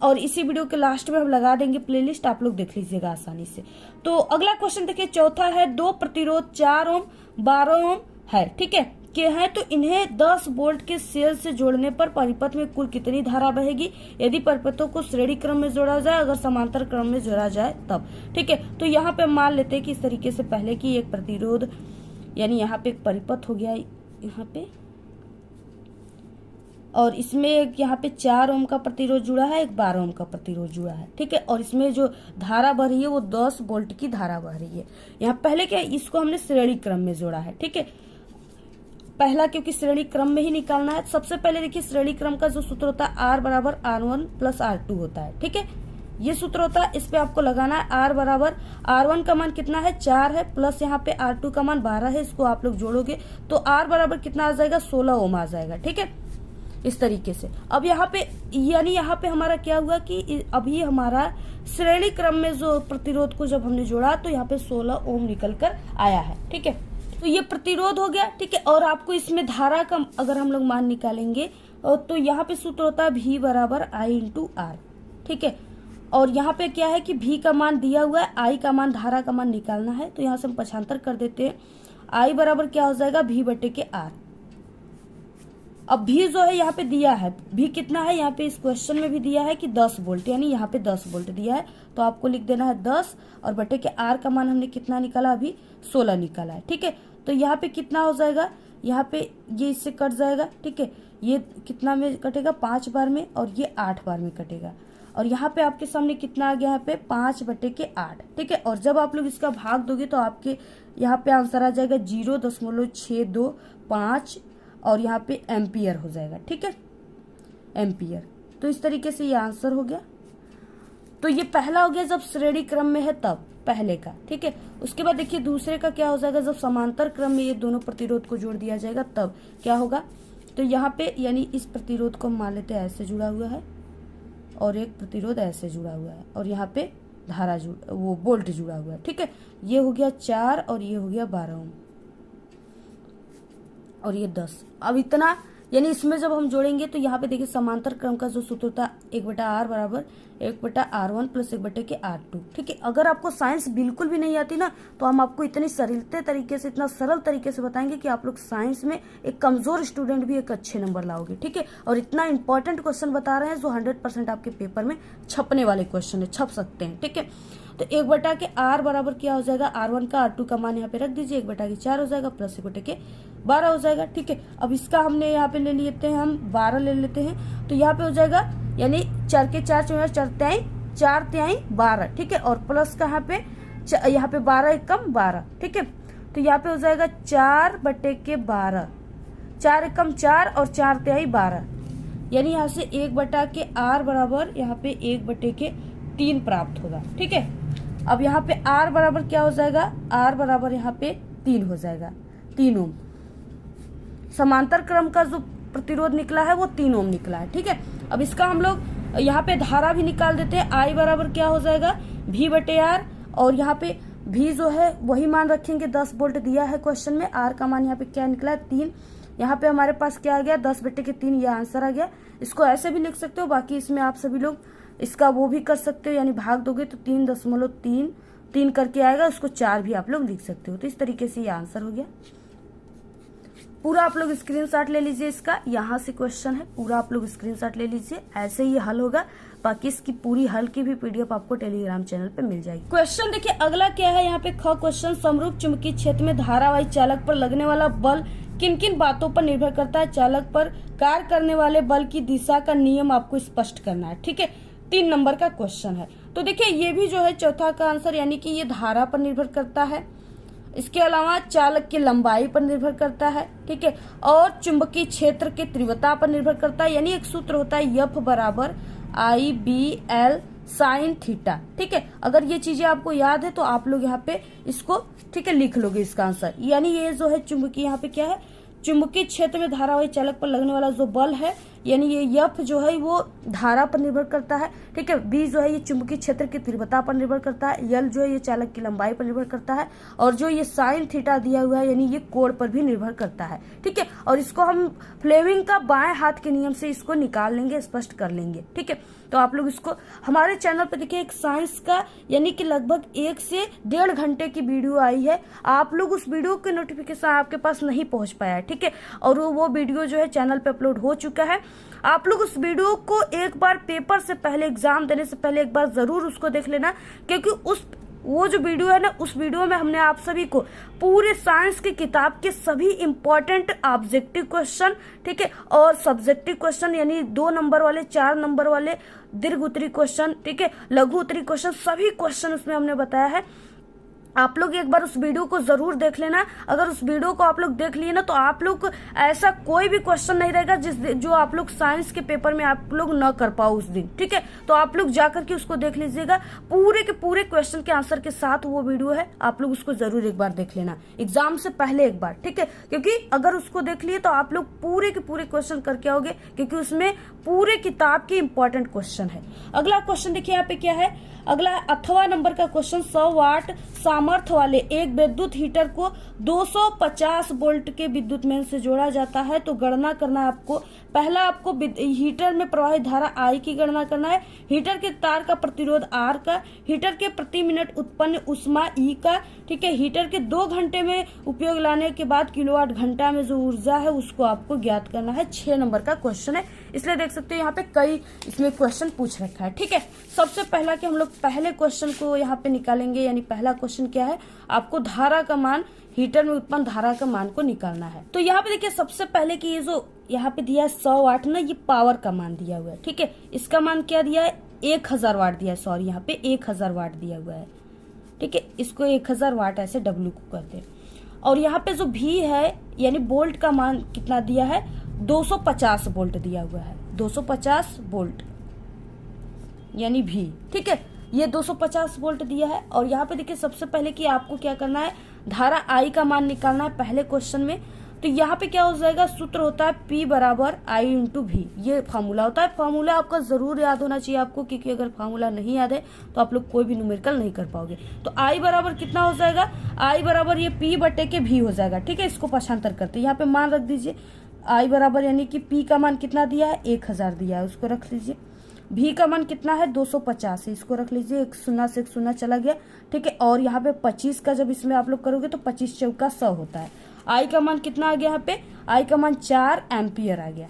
और इसी वीडियो के लास्ट में हम लगा देंगे प्लेलिस्ट, आप लोग देख लीजिएगा आसानी से। तो अगला क्वेश्चन देखिए, चौथा है, दो प्रतिरोध 4 ओम 12 ओम है, ठीक है, के हैं, तो इन्हें 10 वोल्ट के सेल से जोड़ने पर परिपथ में कुल कितनी धारा बहेगी यदि परिपथों को श्रेणी क्रम में जोड़ा जाए, अगर समांतर क्रम में जोड़ा जाए तब, ठीक है। तो यहाँ पे मान लेते हैं कि इस तरीके से पहले की एक प्रतिरोध, यानी यहाँ पे एक परिपथ हो गया यहाँ पे, और इसमें एक यहाँ पे 4 ओम का प्रतिरोध जुड़ा है, एक 12 ओम का प्रतिरोध जुड़ा है, ठीक है। और इसमें जो धारा बह रही है वो 10 वोल्ट की धारा बह रही है। यहाँ पहले क्या, इसको हमने श्रेणी क्रम में जोड़ा है, ठीक है। पहला क्योंकि श्रेणी क्रम में ही निकालना है। सबसे पहले देखिए, श्रेणी क्रम का जो सूत्र होता है R बराबर R1 प्लस R2 होता है, ठीक है। ये सूत्र होता है, इस पे आपको लगाना है। R बराबर R1 का मान कितना है, 4 है, प्लस यहाँ पे R2 का मान 12 है, इसको आप लोग जोड़ोगे तो R बराबर कितना आ जाएगा, 16 ओम आ जाएगा, ठीक है। इस तरीके से अब यहाँ पे, यानी यहाँ पे हमारा क्या हुआ कि अभी हमारा श्रेणी क्रम में जो प्रतिरोध को जब हमने जोड़ा तो यहाँ पे 16 ओम निकल कर आया है, ठीक है। तो ये प्रतिरोध हो गया, ठीक है। और आपको इसमें धारा का अगर हम लोग मान निकालेंगे तो यहाँ पे सूत्र होता है V बराबर I इंटू R, ठीक है। और यहाँ पे क्या है कि V का मान दिया हुआ है, I का मान, धारा का मान निकालना है, तो यहाँ से हम पक्षांतर कर देते हैं। I बराबर क्या हो जाएगा, V बटे के R। अब भी जो है यहाँ पे दिया है, भी कितना है, यहाँ पे इस क्वेश्चन में भी दिया है कि 10 वोल्ट, यानी यहाँ पे 10 वोल्ट दिया है, तो आपको लिख देना है 10, और बटे के R का मान हमने कितना निकाला, अभी 16 निकाला है, ठीक है। तो यहाँ पे कितना हो जाएगा, यहाँ पे ये इससे कट जाएगा, ठीक है। ये कितना में कटेगा, 5 बार में, और ये 8 बार में कटेगा। और यहाँ पे आपके सामने कितना आ गया, यहाँ पे 5 बटे के 8, ठीक है। और जब आप लोग इसका भाग दोगे तो आपके यहाँ पे आंसर आ जाएगा 0.625, और यहाँ पे एम्पियर हो जाएगा, ठीक है, एम्पियर। तो इस तरीके से ये आंसर हो गया। तो ये पहला हो गया जब श्रेणी क्रम में है तब, पहले का, ठीक है। उसके बाद देखिए दूसरे का क्या हो जाएगा, जब समांतर क्रम में ये दोनों प्रतिरोध को जोड़ दिया जाएगा तब क्या होगा। तो यहाँ पे यानी इस प्रतिरोध को हम मान लेते हैं ऐसे जुड़ा हुआ है, और एक प्रतिरोध ऐसे जुड़ा हुआ है, और यहाँ पे धारा वो वोल्ट जुड़ा हुआ है, ठीक है। ये हो गया 4 और ये हो गया 12 ओम, और ये 10। अब इतना, यानी इसमें जब हम जोड़ेंगे तो यहाँ पे देखिए समांतर क्रम का जो सूत्र होता है 1/R बराबर 1/R1 प्लस 1/R2, ठीक है। अगर आपको साइंस बिल्कुल भी नहीं आती ना, तो हम आपको इतनी सरलते तरीके से, इतना सरल तरीके से बताएंगे कि आप लोग साइंस में एक कमजोर स्टूडेंट भी एक अच्छे नंबर लाओगे, ठीक है। और इतना इंपॉर्टेंट क्वेश्चन बता रहे हैं जो 100% आपके पेपर में छपने वाले क्वेश्चन है, छप सकते हैं, ठीक है। तो 1/R बराबर क्या हो जाएगा, R1 का R2 का मान यहाँ पे रख दीजिए, 1/4 हो जाएगा, प्लस 1/12 हो जाएगा, ठीक है। अब इसका हमने यहाँ पे ले लेते हैं, हम 12 ले लेते हैं, तो यहाँ पे हो जाएगा, यानी 4 के 4 4 तिहाई 12, ठीक है। और प्लस का यहाँ पे 12 एकम 12, ठीक है। तो यहाँ पे हो जाएगा 4/12, 4 एकम 4 और 4 तिहाई 12, यानी यहाँ से 1/R बराबर यहाँ पे 1/3 प्राप्त होगा, ठीक है। अब यहाँ पे R बराबर क्या हो जाएगा, R बराबर यहाँ पे 3 हो जाएगा, 3 ओम। समांतर क्रम का जो प्रतिरोध निकला है वो 3 ओम निकला है, ठीक है। अब इसका हम लोग यहाँ पे धारा भी निकाल देते हैं। I बराबर क्या हो जाएगा, V/R, और यहाँ पे V जो है वही मान रखेंगे, 10 वोल्ट दिया है क्वेश्चन में। R का मान यहाँ पे क्या निकला है, 3। यहाँ पे हमारे पास क्या आ गया, 10/3, यह आंसर आ गया। इसको ऐसे भी लिख सकते हो, बाकी इसमें आप सभी लोग इसका वो भी कर सकते हो, यानी भाग दोगे तो 3.3 करके आएगा, उसको 4 भी आप लोग लिख सकते हो। तो इस तरीके से ये आंसर हो गया। पूरा आप लोग स्क्रीनशॉट ले लीजिए, इसका यहाँ से क्वेश्चन है, पूरा आप लोग स्क्रीनशॉट ले लीजिए, ऐसे ही हल होगा। बाकी इसकी पूरी हल की भी पीडीएफ आपको टेलीग्राम चैनल पे मिल जाएगी। क्वेश्चन देखिए अगला क्या है, यहाँ पे ख क्वेश्चन, समरूप चुंबकीय क्षेत्र में धारावाही चालक पर लगने वाला बल किन किन बातों पर निर्भर करता है? चालक पर कार्य करने वाले बल की दिशा का नियम आपको स्पष्ट करना है। ठीक है, 3 नंबर का क्वेश्चन है। तो देखिए ये भी जो है चौथा का आंसर, यानी कि ये धारा पर निर्भर करता है। इसके अलावा चालक की लंबाई पर निर्भर करता है। ठीक है, और चुंबकीय क्षेत्र की तीव्रता पर निर्भर करता है। यानी एक सूत्र होता है F बराबर IBL साइन थीटा। ठीक है, अगर ये चीजें आपको याद है तो आप लोग यहाँ पे इसको ठीक है लिख लोगे इसका आंसर। यानी ये जो है चुंबकीय, यहाँ पे क्या है, चुंबकीय क्षेत्र में धारावाही चालक पर लगने वाला जो बल है, यानी ये F जो है वो धारा पर निर्भर करता है। ठीक है, B जो है ये चुंबकीय क्षेत्र की तीव्रता पर निर्भर करता है। L जो है ये चालक की लंबाई पर निर्भर करता है। और जो ये साइन थीटा दिया हुआ है यानी ये कोण पर भी निर्भर करता है। ठीक है, और इसको हम फ्लेमिंग का बाएं हाथ के नियम से इसको निकाल लेंगे, स्पष्ट कर लेंगे। ठीक है, तो आप लोग इसको हमारे चैनल पर देखिए एक साइंस का यानी कि लगभग 1 से 1.5 घंटे की वीडियो आई है। आप लोग उस वीडियो के नोटिफिकेशन आपके पास नहीं पहुंच पाया है। ठीक है, और वो वीडियो जो है चैनल पे अपलोड हो चुका है। आप लोग उस वीडियो को एक बार पेपर से पहले, एग्जाम देने से पहले एक बार जरूर उसको देख लेना, क्योंकि वो जो वीडियो है ना, उस वीडियो में हमने आप सभी को पूरे साइंस की किताब के सभी इंपॉर्टेंट ऑब्जेक्टिव क्वेश्चन, ठीक है, और सब्जेक्टिव क्वेश्चन यानी 2 नंबर वाले, 4 नंबर वाले, दीर्घ उत्तरी क्वेश्चन, ठीक है, लघु उत्तरी क्वेश्चन, सभी क्वेश्चन उसमें हमने बताया है। आप लोग एक बार उस वीडियो को जरूर देख लेना। अगर उस वीडियो को आप लोग देख लिए ना तो आप लोग ऐसा कोई भी क्वेश्चन नहीं रहेगा जो आप लोग साइंस के पेपर में आप लोग न कर पाओ उस दिन। ठीक है, तो आप लोग जाकर के उसको देख लीजिएगा, पूरे के पूरे क्वेश्चन के आंसर के साथ वो वीडियो है। आप लोग उसको जरूर एक बार देख लेना एग्जाम से पहले एक बार। ठीक है, क्योंकि अगर उसको देख लिए तो आप लोग पूरे के पूरे क्वेश्चन करके आओगे, क्योंकि उसमें पूरे किताब के इंपॉर्टेंट क्वेश्चन है। अगला क्वेश्चन देखिए यहाँ पे क्या है, अगला 8वां नंबर का क्वेश्चन, 100 वाट सामर्थ्य वाले एक विद्युत हीटर को 250 वोल्ट के विद्युत मेन से जोड़ा जाता है। तो गणना करना आपको, पहला आपको हीटर में प्रवाहित धारा I की गणना करना है, हीटर के तार का प्रतिरोध R का, हीटर के प्रति मिनट उत्पन्न उष्मा E का, ठीक है, हीटर के 2 घंटे में उपयोग लाने के बाद किलोवाट घंटा में जो ऊर्जा है उसको आपको ज्ञात करना है। 6 नंबर का क्वेश्चन है, इसलिए देख सकते हो यहाँ पे कई इसमें क्वेश्चन पूछ रखा है। ठीक है, सबसे पहला कि हम लोग पहले क्वेश्चन को यहाँ पे निकालेंगे, यानी पहला क्वेश्चन क्या है, आपको धारा का मान, हीटर में उत्पन्न धारा का मान को निकालना है। तो यहाँ पे देखिए सबसे पहले कि ये जो यहाँ पे दिया है 100 वाट ना, ये पावर का मान दिया हुआ है। ठीक है, इसका मान क्या दिया है, 1000 वाट दिया है, सॉरी यहाँ पे 1000 वाट दिया हुआ है। ठीक है, इसको 1000 वाट ऐसे W को कहते हैं। और यहाँ पे जो V है यानी वोल्ट का मान कितना दिया है, 250 वोल्ट दिया हुआ है, 250 वोल्ट यानी V। ठीक है, ये 250 वोल्ट दिया है। और यहाँ पे देखिए सबसे पहले कि आपको क्या करना है, धारा I का मान निकालना है पहले क्वेश्चन में। तो यहाँ पे क्या हो जाएगा, सूत्र होता है P बराबर I इंटू V, ये फार्मूला होता है। फार्मूला आपका जरूर याद होना चाहिए आपको, क्योंकि अगर फार्मूला नहीं याद है तो आप लोग कोई भी न्यूमेरिकल नहीं कर पाओगे। तो I बराबर कितना हो जाएगा, I बराबर ये P बटे के V हो जाएगा। ठीक है, इसको पक्षांतर करते यहाँ पे मान रख दीजिए, I बराबर यानी कि P का मान कितना दिया है, 1000 दिया है, उसको रख लीजिए। V का मान कितना है, 250 है, इसको रख लीजिए, 1 शून्य से 1 शून्य चला गया। ठीक है, और यहाँ पे 25 का जब इसमें आप लोग करोगे तो 25 चौका 100 होता है। I का मान कितना आ गया, यहाँ पे I का मान 4 एम्पियर आ गया।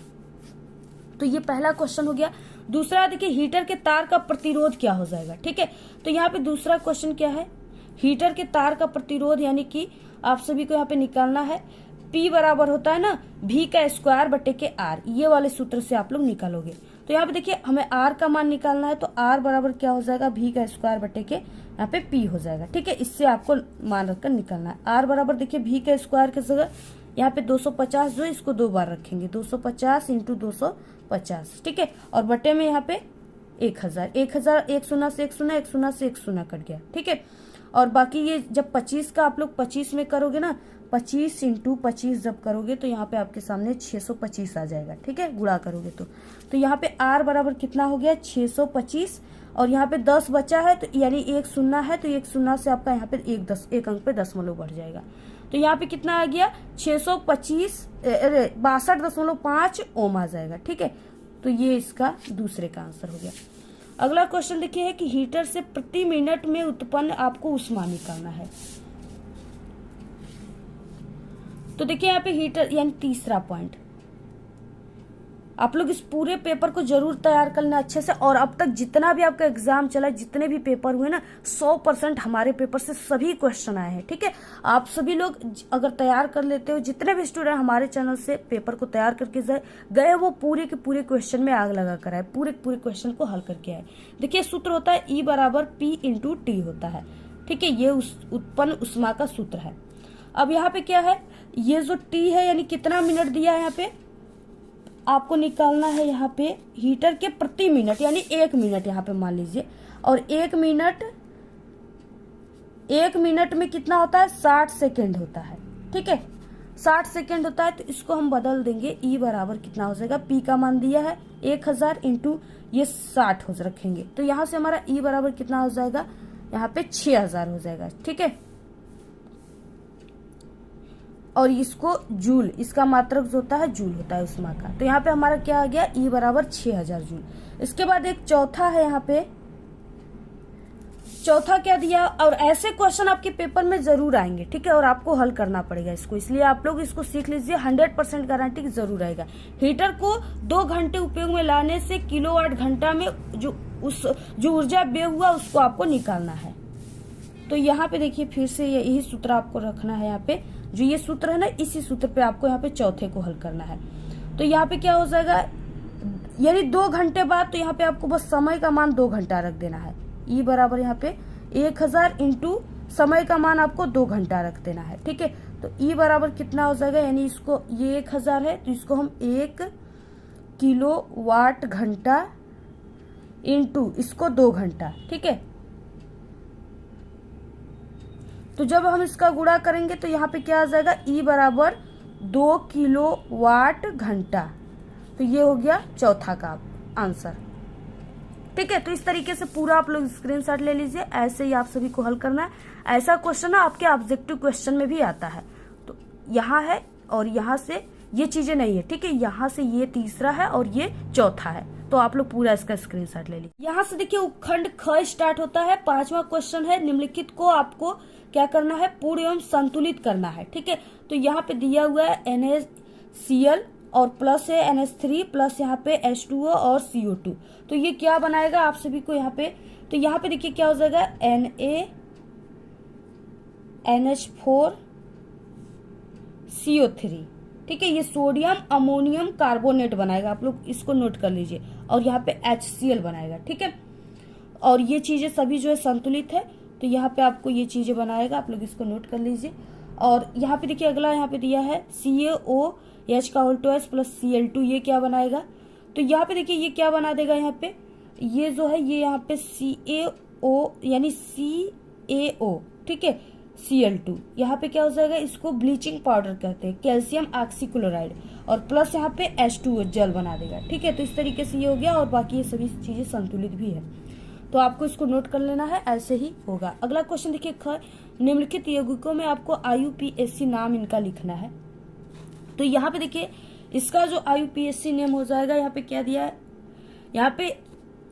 तो ये पहला क्वेश्चन हो गया। दूसरा देखिए हीटर के तार का प्रतिरोध क्या हो जाएगा। ठीक है, तो यहाँ पे दूसरा क्वेश्चन क्या है, हीटर के तार का प्रतिरोध यानी कि आप सभी को यहाँ पे निकालना है, P बराबर होता है ना V का स्क्वायर बटे के R, ये वाले सूत्र से आप लोग निकालोगे। तो यहाँ पे देखिए हमें R का मान निकालना है, तो R बराबर क्या हो जाएगा, V का स्क्वायर बटे के यहाँ पे P हो जाएगा। ठीक है, इससे आपको मान रखकर निकालना है। R बराबर देखिए V का स्क्वायर के जगह यहाँ पे 250 जो है इसको 2 बार रखेंगे, 250 इंटू 250। ठीक है, और बटे में यहाँ पे 1000, 1 शून्य से 1 शून्य, 1 शून्य से 1 शून्य कट गया। ठीक है, और बाकी ये जब 25 का आप लोग 25 में करोगे ना, 25 इंटू 25 जब करोगे तो यहाँ पे आपके सामने 625 आ जाएगा। ठीक है, गुणा करोगे तो यहाँ पे R बराबर कितना हो गया, 625, और यहाँ पे 10 बचा है तो यानी 1 शून्य है, तो 1 शून्य से आपका यहाँ पे 1 अंक पे दशमलव बढ़ जाएगा। तो यहाँ पे कितना आ गया, 62.5 ओम आ जाएगा। ठीक है, तो ये इसका दूसरे का आंसर हो गया। अगला क्वेश्चन देखिए है कि हीटर से प्रति मिनट में उत्पन्न आपको ऊष्मा निकालना है। तो देखिए यहाँ पे हीटर यानी तीसरा पॉइंट, आप लोग इस पूरे पेपर को जरूर तैयार कर लेना अच्छे से। और अब तक जितना भी आपका एग्जाम चला, जितने भी पेपर हुए ना, 100% हमारे पेपर से सभी क्वेश्चन आए हैं। ठीक है, आप सभी लोग अगर तैयार कर लेते हो, जितने भी स्टूडेंट हमारे चैनल से पेपर को तैयार करके गए, वो पूरे के पूरे क्वेश्चन में आग लगा कर आए, पूरे क्वेश्चन को हल करके आए। देखिए सूत्र होता है E बराबर P इंटू टी होता है। ठीक है, ये उत्पन्न उष्मा का सूत्र है। अब यहाँ पे क्या है, ये जो T है यानी कितना मिनट दिया है यहाँ पे आपको निकालना है, यहाँ पे हीटर के प्रति मिनट यानी 1 मिनट यहाँ पे मान लीजिए। और 1 मिनट में कितना होता है, 60 सेकेंड होता है। ठीक है, 60 सेकेंड होता है, तो इसको हम बदल देंगे। E बराबर कितना हो जाएगा, P का मान दिया है 1000 इंटू ये 60 हो रखेंगे, तो यहाँ से हमारा E बराबर कितना हो जाएगा, यहाँ पे 6000 हो जाएगा। ठीक है, और इसको जूल, इसका मात्रक जो होता है जूल होता है उष्मा का, तो यहाँ पे हमारा क्या आ गया, E बराबर 6000 जूल। इसके बाद एक चौथा है, यहाँ पे चौथा क्या दिया, और ऐसे क्वेश्चन आपके पेपर में जरूर आएंगे। ठीक है, और आपको हल करना पड़ेगा इसको, इसलिए आप लोग इसको सीख लीजिए, 100% गारंटी जरूर आएगा। हीटर को 2 घंटे उपयोग में लाने से किलोवाट घंटा में जो ऊर्जा व्यय हुआ उसको आपको निकालना है। तो यहाँ पे देखिए फिर से यही सूत्र आपको रखना है। यहाँ पे जो ये सूत्र है ना, इसी सूत्र पे आपको यहाँ पे चौथे को हल करना है। तो यहाँ पे क्या हो जाएगा, यानी 2 घंटे बाद, तो यहाँ पे आपको बस समय का मान 2 घंटा रख देना है। E बराबर यहाँ पे 1000 इंटू समय का मान आपको 2 घंटा रख देना है। ठीक है, तो E बराबर कितना हो जाएगा, यानी इसको ये 1000 है तो इसको हम 1 किलोवाट घंटा इंटू इसको 2 घंटा। ठीक है, तो जब हम इसका गुणा करेंगे तो यहाँ पे क्या आ जाएगा, E बराबर 2 किलोवाट घंटा। तो ये हो गया चौथा का आंसर। ठीक है, तो इस तरीके से पूरा आप लोग स्क्रीनशॉट ले लीजिए, ऐसे ही आप सभी को हल करना है। ऐसा क्वेश्चन ना आपके ऑब्जेक्टिव क्वेश्चन में भी आता है। तो यहाँ है और यहाँ से ये चीजें नहीं है। ठीक है, यहाँ से ये तीसरा है और ये चौथा है, तो आप लोग पूरा इसका स्क्रीनशॉट ले लीजिए। यहाँ से देखिए उपखंड ख स्टार्ट होता है। 5वां क्वेश्चन है, निम्नलिखित को आपको क्या करना है, पूर्ण एवं संतुलित करना है। ठीक है, तो यहाँ पे दिया हुआ है NaCl और प्लस है NH3 प्लस यहाँ पे H2O और CO2। तो ये क्या बनाएगा आप सभी को यहाँ पे, तो यहाँ पे देखिए क्या हो जाएगा, NaNH4CO3। ठीक है, ये सोडियम अमोनियम कार्बोनेट बनाएगा, आप लोग इसको नोट कर लीजिए। और यहाँ पे HCl बनाएगा। ठीक है, और ये चीजें सभी जो है संतुलित है, तो यहाँ पे आपको ये चीजें बनाएगा, आप लोग इसको नोट कर लीजिए। और यहाँ पे देखिए अगला यहाँ पे दिया है CaOH का होल टू प्लस Cl2, ये क्या बनाएगा, तो यहाँ पे देखिए ये क्या बना देगा, यहाँ पे ये जो है ये यहाँ पे CaO यानी CaO। ठीक है, Cl2 यहाँ पे क्या हो जाएगा, इसको ब्लीचिंग पाउडर कहते हैं, कैल्शियम ऑक्सीक्लोराइड, और प्लस यहाँ पे H2O जल बना देगा। ठीक है, तो इस तरीके से ये हो गया, और बाकी ये सभी चीजें संतुलित भी है, तो आपको इसको नोट कर लेना है, ऐसे ही होगा। अगला क्वेश्चन देखिए ख, निम्नलिखित यौगिकों में आपको IUPAC नाम इनका लिखना है। तो यहाँ पे देखिए इसका जो IUPAC नेम हो जाएगा, यहाँ पे क्या दिया है, यहाँ पे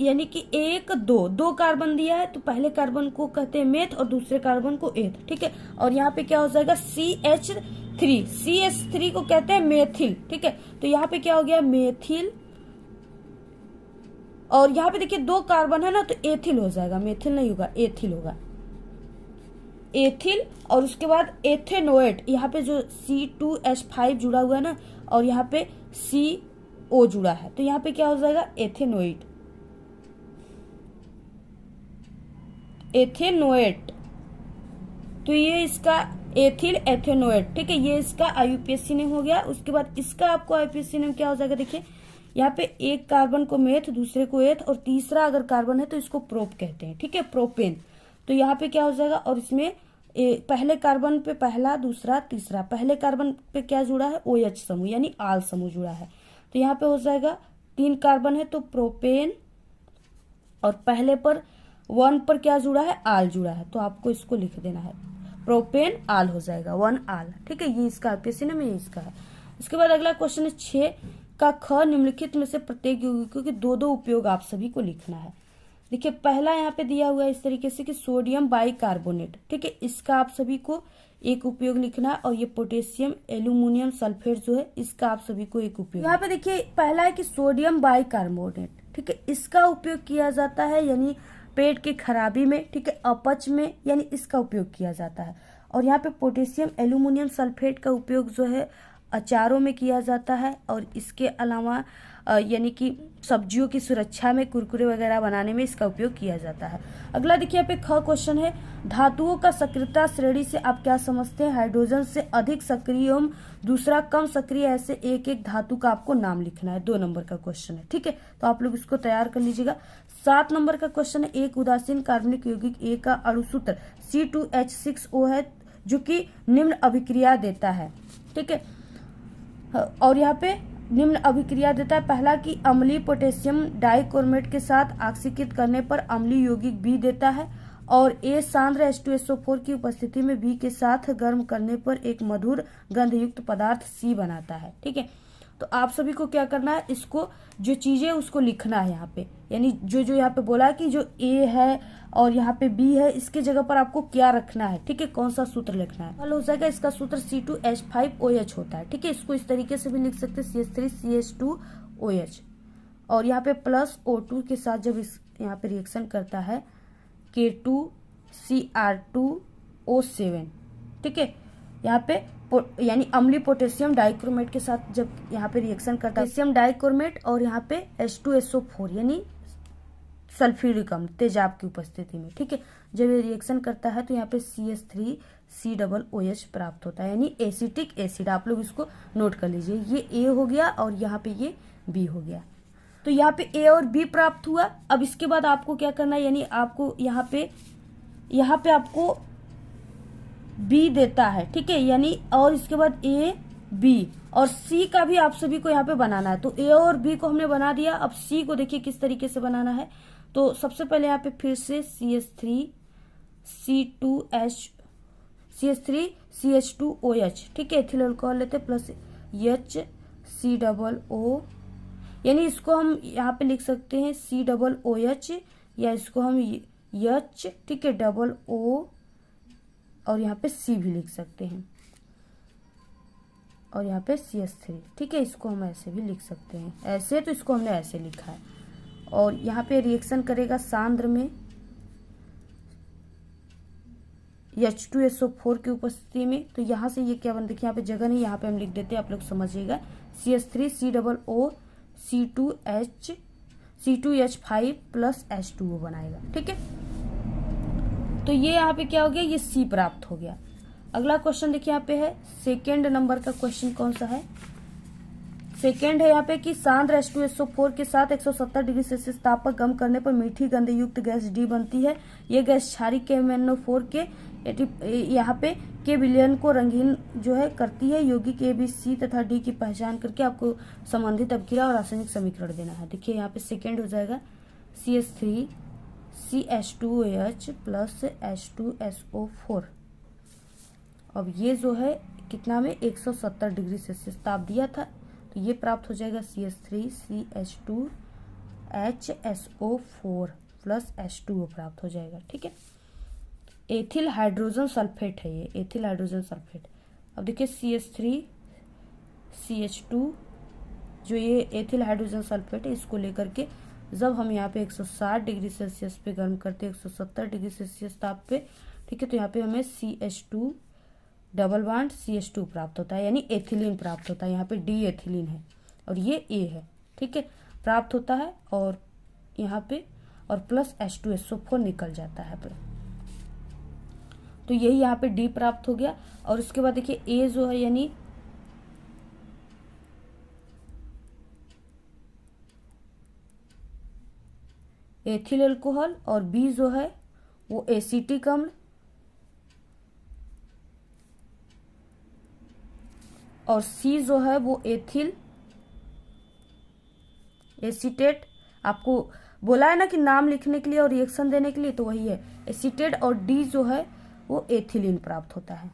यानी कि 1 2 कार्बन दिया है, तो पहले कार्बन को कहते हैं मेथ और दूसरे कार्बन को एथ। ठीक है, और यहाँ पे क्या हो जाएगा, CH3 को कहते हैं मेथिल। ठीक है, तो यहाँ पे क्या हो गया, मेथिल, और यहाँ पे देखिए 2 कार्बन है ना, तो एथिल हो जाएगा, मेथिल नहीं होगा, एथिल होगा, एथिल। और उसके बाद एथेनोएट, यहाँ पे जो C2H5 जुड़ा हुआ है ना, और यहाँ पे CO जुड़ा है, तो यहाँ पे क्या हो जाएगा, एथेनोएट, एथेनोएट। तो ये इसका एथिल एथेनोएट। ठीक है, ये इसका IUPAC नेम हो गया। उसके बाद इसका आपको IUPAC नेम क्या हो जाएगा, देखिए यहाँ पे 1 कार्बन को मेथ, दूसरे को एथ, और तीसरा अगर कार्बन है तो इसको प्रोप कहते हैं। ठीक है, प्रोपेन। तो यहाँ पे क्या हो जाएगा, और इसमें पहले कार्बन पे पहला, दूसरा, तीसरा, पहले कार्बन पे क्या जुड़ा है, OH समूह यानी आल समूह जुड़ा है, तो यहाँ पे हो जाएगा 3 कार्बन है तो प्रोपेन, और पहले पर 1 पर क्या जुड़ा है, आल जुड़ा है, तो आपको इसको लिख देना है, प्रोपेन आल हो जाएगा, 1 आल। ठीक है, ये इसका IUPAC नेम है, इसका है। इसके बाद अगला क्वेश्चन है 6 का ख, निम्नलिखित में से प्रत्येक यौगिकों के 2 उपयोग आप सभी को लिखना है। देखिए पहला यहाँ पे दिया हुआ है इस तरीके से कि सोडियम बाइकार्बोनेट, ठीक है, इसका आप सभी को एक उपयोग लिखना है। और ये पोटेशियम एल्यूमिनियम सल्फेट जो है इसका आप सभी को एक उपयोग। यहाँ पे देखिए पहला है कि सोडियम बाइकार्बोनेट, ठीक है, इसका उपयोग किया जाता है यानी पेट की खराबी में, ठीक है, अपच में, यानी इसका उपयोग किया जाता है। और यहाँ पे पोटेशियम एल्यूमिनियम सल्फेट का उपयोग जो है अचारों में किया जाता है। और इसके अलावा यानी कि सब्जियों की सुरक्षा में, कुरकुरे वगैरह बनाने में इसका उपयोग किया जाता है। अगला देखिए यहाँ पे ख क्वेश्चन है, धातुओं का सक्रियता श्रेणी से आप क्या समझते हैं? हाइड्रोजन से अधिक सक्रिय एवं दूसरा कम सक्रिय, ऐसे एक एक धातु का आपको नाम लिखना है। 2 नंबर का क्वेश्चन है, ठीक है, तो आप लोग इसको तैयार कर लीजिएगा। 7 नंबर का क्वेश्चन है, एक उदासीन कार्बनिक यौगिक ए का अणुसूत्र C2H6O है जो कि निम्न अभिक्रिया देता है, ठीक है। और यहाँ पे निम्न अभिक्रिया देता है, पहला कि अम्लीय पोटेशियम डाइक्रोमेट के साथ ऑक्सीकृत करने पर अम्लीय यौगिक बी देता है। और ए सांद्र H2SO4 की उपस्थिति में बी के साथ गर्म करने पर एक मधुर गंधयुक्त पदार्थ सी बनाता है, ठीक है। तो आप सभी को क्या करना है, इसको जो चीजें उसको लिखना है यहाँ पे, यानी जो जो यहाँ पे बोला कि जो ए है और यहाँ पे बी है, इसके जगह पर आपको क्या रखना है, ठीक है, कौन सा सूत्र लिखना है। हल हो जाएगा, इसका सूत्र C2H5OH होता है, ठीक है, इसको इस तरीके से भी लिख सकते हैं CH3CH2OH। और यहाँ पे प्लस O2 के साथ जब इस यहाँ पे रिएक्शन करता है K2Cr2O7, ठीक है, यहाँ पे यानी अम्लीय पोटेशियम डाइक्रोमेट के साथ जब यहाँ पे रिएक्शन करता है पोटेशियम डाइक्रोमेट और यहाँ पे H2SO4 यानी सल्फ्यूरिक अम्ल तेजाब की उपस्थिति में, ठीक है, जब ये रिएक्शन करता है तो यहाँ पे CH3COOH प्राप्त होता है यानी एसिटिक एसिड। आप लोग इसको नोट कर लीजिए, ये ए हो गया और यहाँ पे ये बी हो गया। तो यहाँ पे ए और बी प्राप्त हुआ। अब इसके बाद आपको क्या करना है, यानी आपको यहाँ पे आपको बी देता है, ठीक है, यानी और इसके बाद ए बी और सी का भी आप सभी को यहाँ पे बनाना है। तो ए और बी को हमने बना दिया, अब सी को देखिए किस तरीके से बनाना है। तो सबसे पहले यहाँ पे फिर से CH3CH2OH, ठीक है, एथिल अल्कोहल लेते प्लस HCOO, यानी इसको हम यहाँ पे लिख सकते हैं COOH या इसको हम H, ठीक है, डबल O और यहाँ पे C भी लिख सकते हैं और यहाँ पे CH3, ठीक है, इसको हम ऐसे भी लिख सकते हैं, ऐसे तो इसको हमने ऐसे लिखा है। और यहाँ पे रिएक्शन करेगा सांद्र में H2SO4 की उपस्थिति में। तो यहाँ से ये क्या बन, देखिए यहाँ पे जगह नहीं, यहाँ पे हम लिख देते हैं, आप लोग समझिएगा, CH3COO C2H5 + H2O बनाएगा, ठीक है। तो ये यहाँ पे क्या हो गया, ये C प्राप्त हो गया। अगला क्वेश्चन देखिए यहाँ पे है, सेकेंड नंबर का क्वेश्चन कौन सा है, सेकेंड है यहाँ पे कि सांद्र H2SO4 के साथ 170 डिग्री सेल्सियस ताप पर गर्म करने पर मीठी गंधयुक्त गैस डी बनती है। ये गैस क्षारीय KMnO4 के यहाँ पे के विलयन को रंगीन जो है करती है। यौगिक A, B, C तथा D की पहचान करके आपको संबंधित अभिक्रिया और रासायनिक समीकरण देना है। देखिए यहाँ पे सेकेंड हो जाएगा CH3CH2OH + H2SO4। अब ये जो है कितना में 170 डिग्री सेल्सियस ताप दिया था, तो ये प्राप्त हो जाएगा CH3CH2HSO4 + H2O प्राप्त हो जाएगा, ठीक है। एथिल हाइड्रोजन सल्फेट है ये, एथिल हाइड्रोजन सल्फेट। अब देखिए CH3CH2 जो ये एथिल हाइड्रोजन सल्फेट है, इसको लेकर के जब हम यहाँ पे 160 डिग्री सेल्सियस पे गर्म करते हैं 170 डिग्री सेल्सियस ताप पे, ठीक है, तो यहाँ पे हमें CH2 डबल बॉन्ड CH2 प्राप्त होता है यानी एथिलीन प्राप्त होता है। यहाँ पे डी एथिलीन है और ये ए है, ठीक है, प्राप्त होता है और यहाँ पे और प्लस H2SO4 निकल जाता है। तो यही यहाँ पे डी प्राप्त हो गया। और उसके बाद देखिए ए जो है यानी एथिल अल्कोहल और बी जो है वो एसिटिक अम्ल और सी जो है वो एथिल एसीटेट। आपको बोला है ना कि नाम लिखने के लिए और रिएक्शन देने के लिए, तो वही है एसीटेट। और डी जो है वो एथिलीन प्राप्त होता है,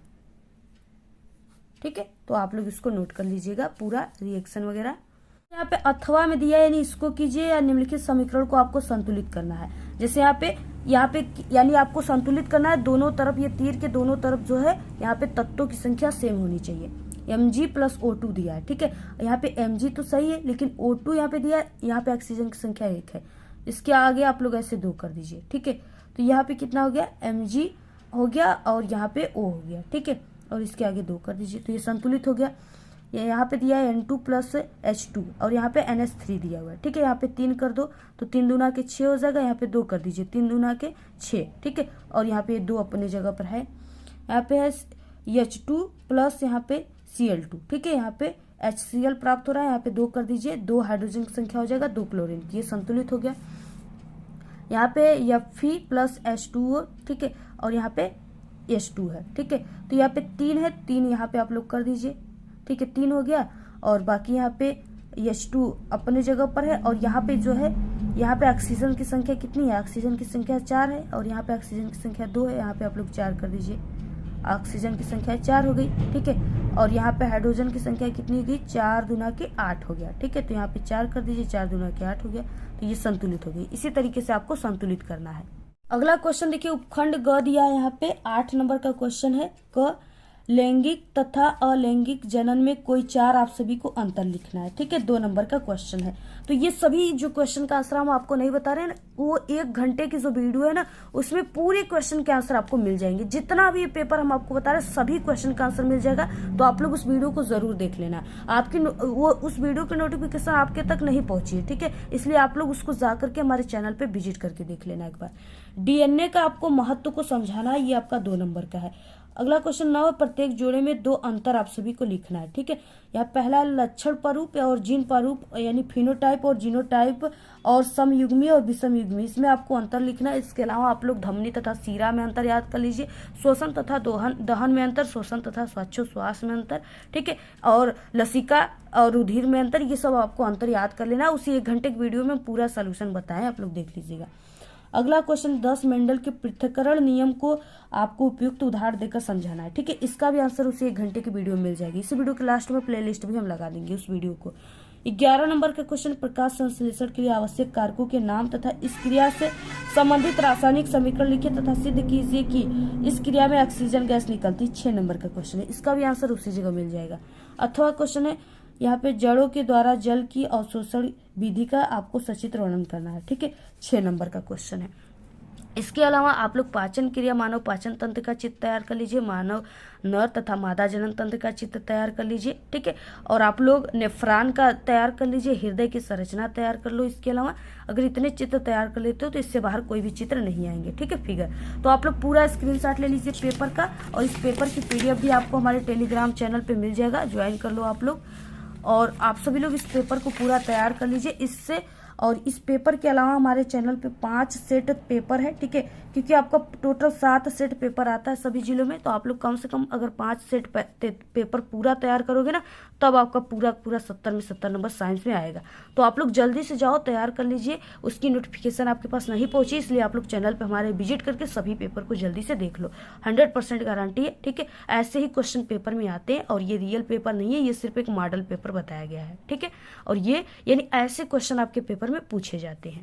ठीक है। तो आप लोग इसको नोट कर लीजिएगा पूरा रिएक्शन वगैरह। यहाँ पे अथवा में दिया है यानी इसको कीजिए या निम्नलिखित समीकरण को आपको संतुलित करना है। जैसे यहाँ पे यानी आपको संतुलित करना है, दोनों तरफ ये तीर के दोनों तरफ जो है यहाँ पे तत्वों की संख्या सेम होनी चाहिए। Mg प्लस O2 दिया है, ठीक है। यहाँ पे Mg तो सही है, लेकिन O2 यहाँ पे दिया है, यहाँ पे ऑक्सीजन की संख्या 1 है। इसके आगे आप लोग ऐसे 2 कर दीजिए, ठीक है। तो यहाँ पे कितना हो गया, Mg हो गया और यहाँ पे O हो गया, ठीक है। और इसके आगे 2 कर दीजिए, तो ये संतुलित हो गया। ये यहाँ पे दिया है N2 प्लस H2 और यहाँ पे NH3 दिया हुआ है, ठीक है। यहाँ पे 3 कर दो तो 3 दूना के 6 हो जाएगा, यहाँ पे 2 कर दीजिए, 3 दूना के 6, ठीक है। और यहाँ पे 2 अपने जगह पर है। यहाँ पे है H2 प्लस यहाँ पे Cl2, ठीक है। यहाँ पे HCl प्राप्त हो रहा है, यहाँ पे 2 कर दीजिए, 2 हाइड्रोजन की संख्या हो जाएगा, 2 क्लोरीन की, ये संतुलित हो गया। यहाँ पे Fe प्लस H2O, ठीक है। और यहाँ पे H2 है, ठीक है। तो यहाँ पे 3 है, 3 यहाँ पे आप लोग कर दीजिए, ठीक है। 3 हो गया और बाकी यहाँ पे H2 अपने जगह पर है। और यहाँ पे जो है, यहाँ पे ऑक्सीजन की संख्या कितनी है, ऑक्सीजन की संख्या 4 है और यहाँ पे ऑक्सीजन की संख्या 2 है, यहाँ पे आप लोग 4 कर दीजिए, ऑक्सीजन की संख्या 4 हो गई, ठीक है। और यहाँ पे हाइड्रोजन की संख्या कितनी हो गई, 4 दूना के 8 हो गया, ठीक है। तो यहाँ पे 4 कर दीजिए, 4 दूना के 8 हो गया, तो ये संतुलित हो गई। इसी तरीके से आपको संतुलित करना है। अगला क्वेश्चन देखिए, उपखंड ग दिया है यहाँ पे, 8 नंबर का क्वेश्चन है। क लैंगिक तथा अलैंगिक जनन में कोई 4 आप सभी को अंतर लिखना है, ठीक है। 2 नंबर का क्वेश्चन है। तो ये सभी जो क्वेश्चन का आंसर हम आपको नहीं बता रहे हैं ना, वो 1 घंटे की जो वीडियो है ना, उसमें पूरे क्वेश्चन के आंसर आपको मिल जाएंगे। जितना भी पेपर हम आपको बता रहे हैं, सभी क्वेश्चन का आंसर मिल जाएगा। तो आप लोग उस वीडियो को जरूर देख लेना। आपकी वो उस वीडियो की नोटिफिकेशन आपके तक नहीं पहुंची है, ठीक है। इसलिए आप लोग उसको जाकर के हमारे चैनल पे विजिट करके देख लेना एक बार। DNA का आपको महत्व को समझाना है, ये आपका 2 नंबर का है। अगला क्वेश्चन 9 है, प्रत्येक जोड़े में 2 अंतर आप सभी को लिखना है, ठीक है। यहाँ पहला लक्षण प्रारूप और जीन प्रारूप, यानी फिनोटाइप और जीनोटाइप, और समयुग्मी और विषमयुग्मी, इसमें आपको अंतर लिखना है। इसके अलावा आप लोग धमनी तथा सीरा में अंतर याद कर लीजिए, श्वसन तथा दहन में अंतर, श्वसन तथा श्वासोच्छ्वास में अंतर, ठीक है। और लसिका और रुधिर में अंतर, ये सब आपको अंतर याद कर लेना। उसी 1 घंटे की वीडियो में पूरा सोल्यूशन बताएं, आप लोग देख लीजिएगा। अगला क्वेश्चन 10 मेंडल के पृथक्करण नियम को आपको उपयुक्त उदाहरण देकर समझाना है, ठीक है। इसका भी आंसर उसी 1 घंटे की वीडियो में मिल जाएगी। इस वीडियो के लास्ट में प्लेलिस्ट भी हम लगा देंगे उस वीडियो को। 11 नंबर का क्वेश्चन, प्रकाश संश्लेषण के लिए आवश्यक कारकों के नाम तथा इस क्रिया से संबंधित रासायनिक समीकरण लिखिए तथा सिद्ध कीजिए कि इस क्रिया में ऑक्सीजन गैस निकलती। 6 नंबर का क्वेश्चन है, इसका भी आंसर उसी जगह मिल जाएगा। अथवा क्वेश्चन है, यहाँ पे जड़ों के द्वारा जल की अवशोषण विधि का आपको सचित्र वर्णन करना है, ठीक है। 6 नंबर का क्वेश्चन है। इसके अलावा आप लोग पाचन क्रिया, मानव पाचन तंत्र का चित्र तैयार कर लीजिए, मानव नर तथा मादा जनन तंत्र का चित्र तैयार कर लीजिए, ठीक है। और आप लोग नेफ्रॉन का तैयार कर लीजिए, हृदय की संरचना तैयार कर लो। इसके अलावा अगर इतने चित्र तैयार कर लेते हो तो इससे बाहर कोई भी चित्र नहीं आएंगे, ठीक है, फिगर। तो आप लोग पूरा स्क्रीनशॉट ले लीजिए पेपर का, और इस पेपर की PDF भी आपको हमारे टेलीग्राम चैनल पर मिल जाएगा, ज्वाइन कर लो आप लोग। और आप सभी लोग इस पेपर को पूरा तैयार कर लीजिए। इससे और इस पेपर के अलावा हमारे चैनल पे 5 सेट पेपर है, ठीक है। क्योंकि आपका टोटल 7 सेट पेपर आता है सभी जिलों में, तो आप लोग कम से कम अगर 5 सेट पेपर पूरा तैयार करोगे ना, तब आपका पूरा 70 में 70 नंबर साइंस में आएगा। तो आप लोग जल्दी से जाओ, तैयार कर लीजिए। उसकी नोटिफिकेशन आपके पास नहीं पहुंची, इसलिए आप लोग चैनल पे हमारे विजिट करके सभी पेपर को जल्दी से देख लो। 100% गारंटी है, ठीक है। ऐसे ही क्वेश्चन पेपर में आते हैं, और ये रियल पेपर नहीं है, ये सिर्फ एक मॉडल पेपर बताया गया है, ठीक है। और ये यानी ऐसे क्वेश्चन आपके पेपर में पूछे जाते हैं।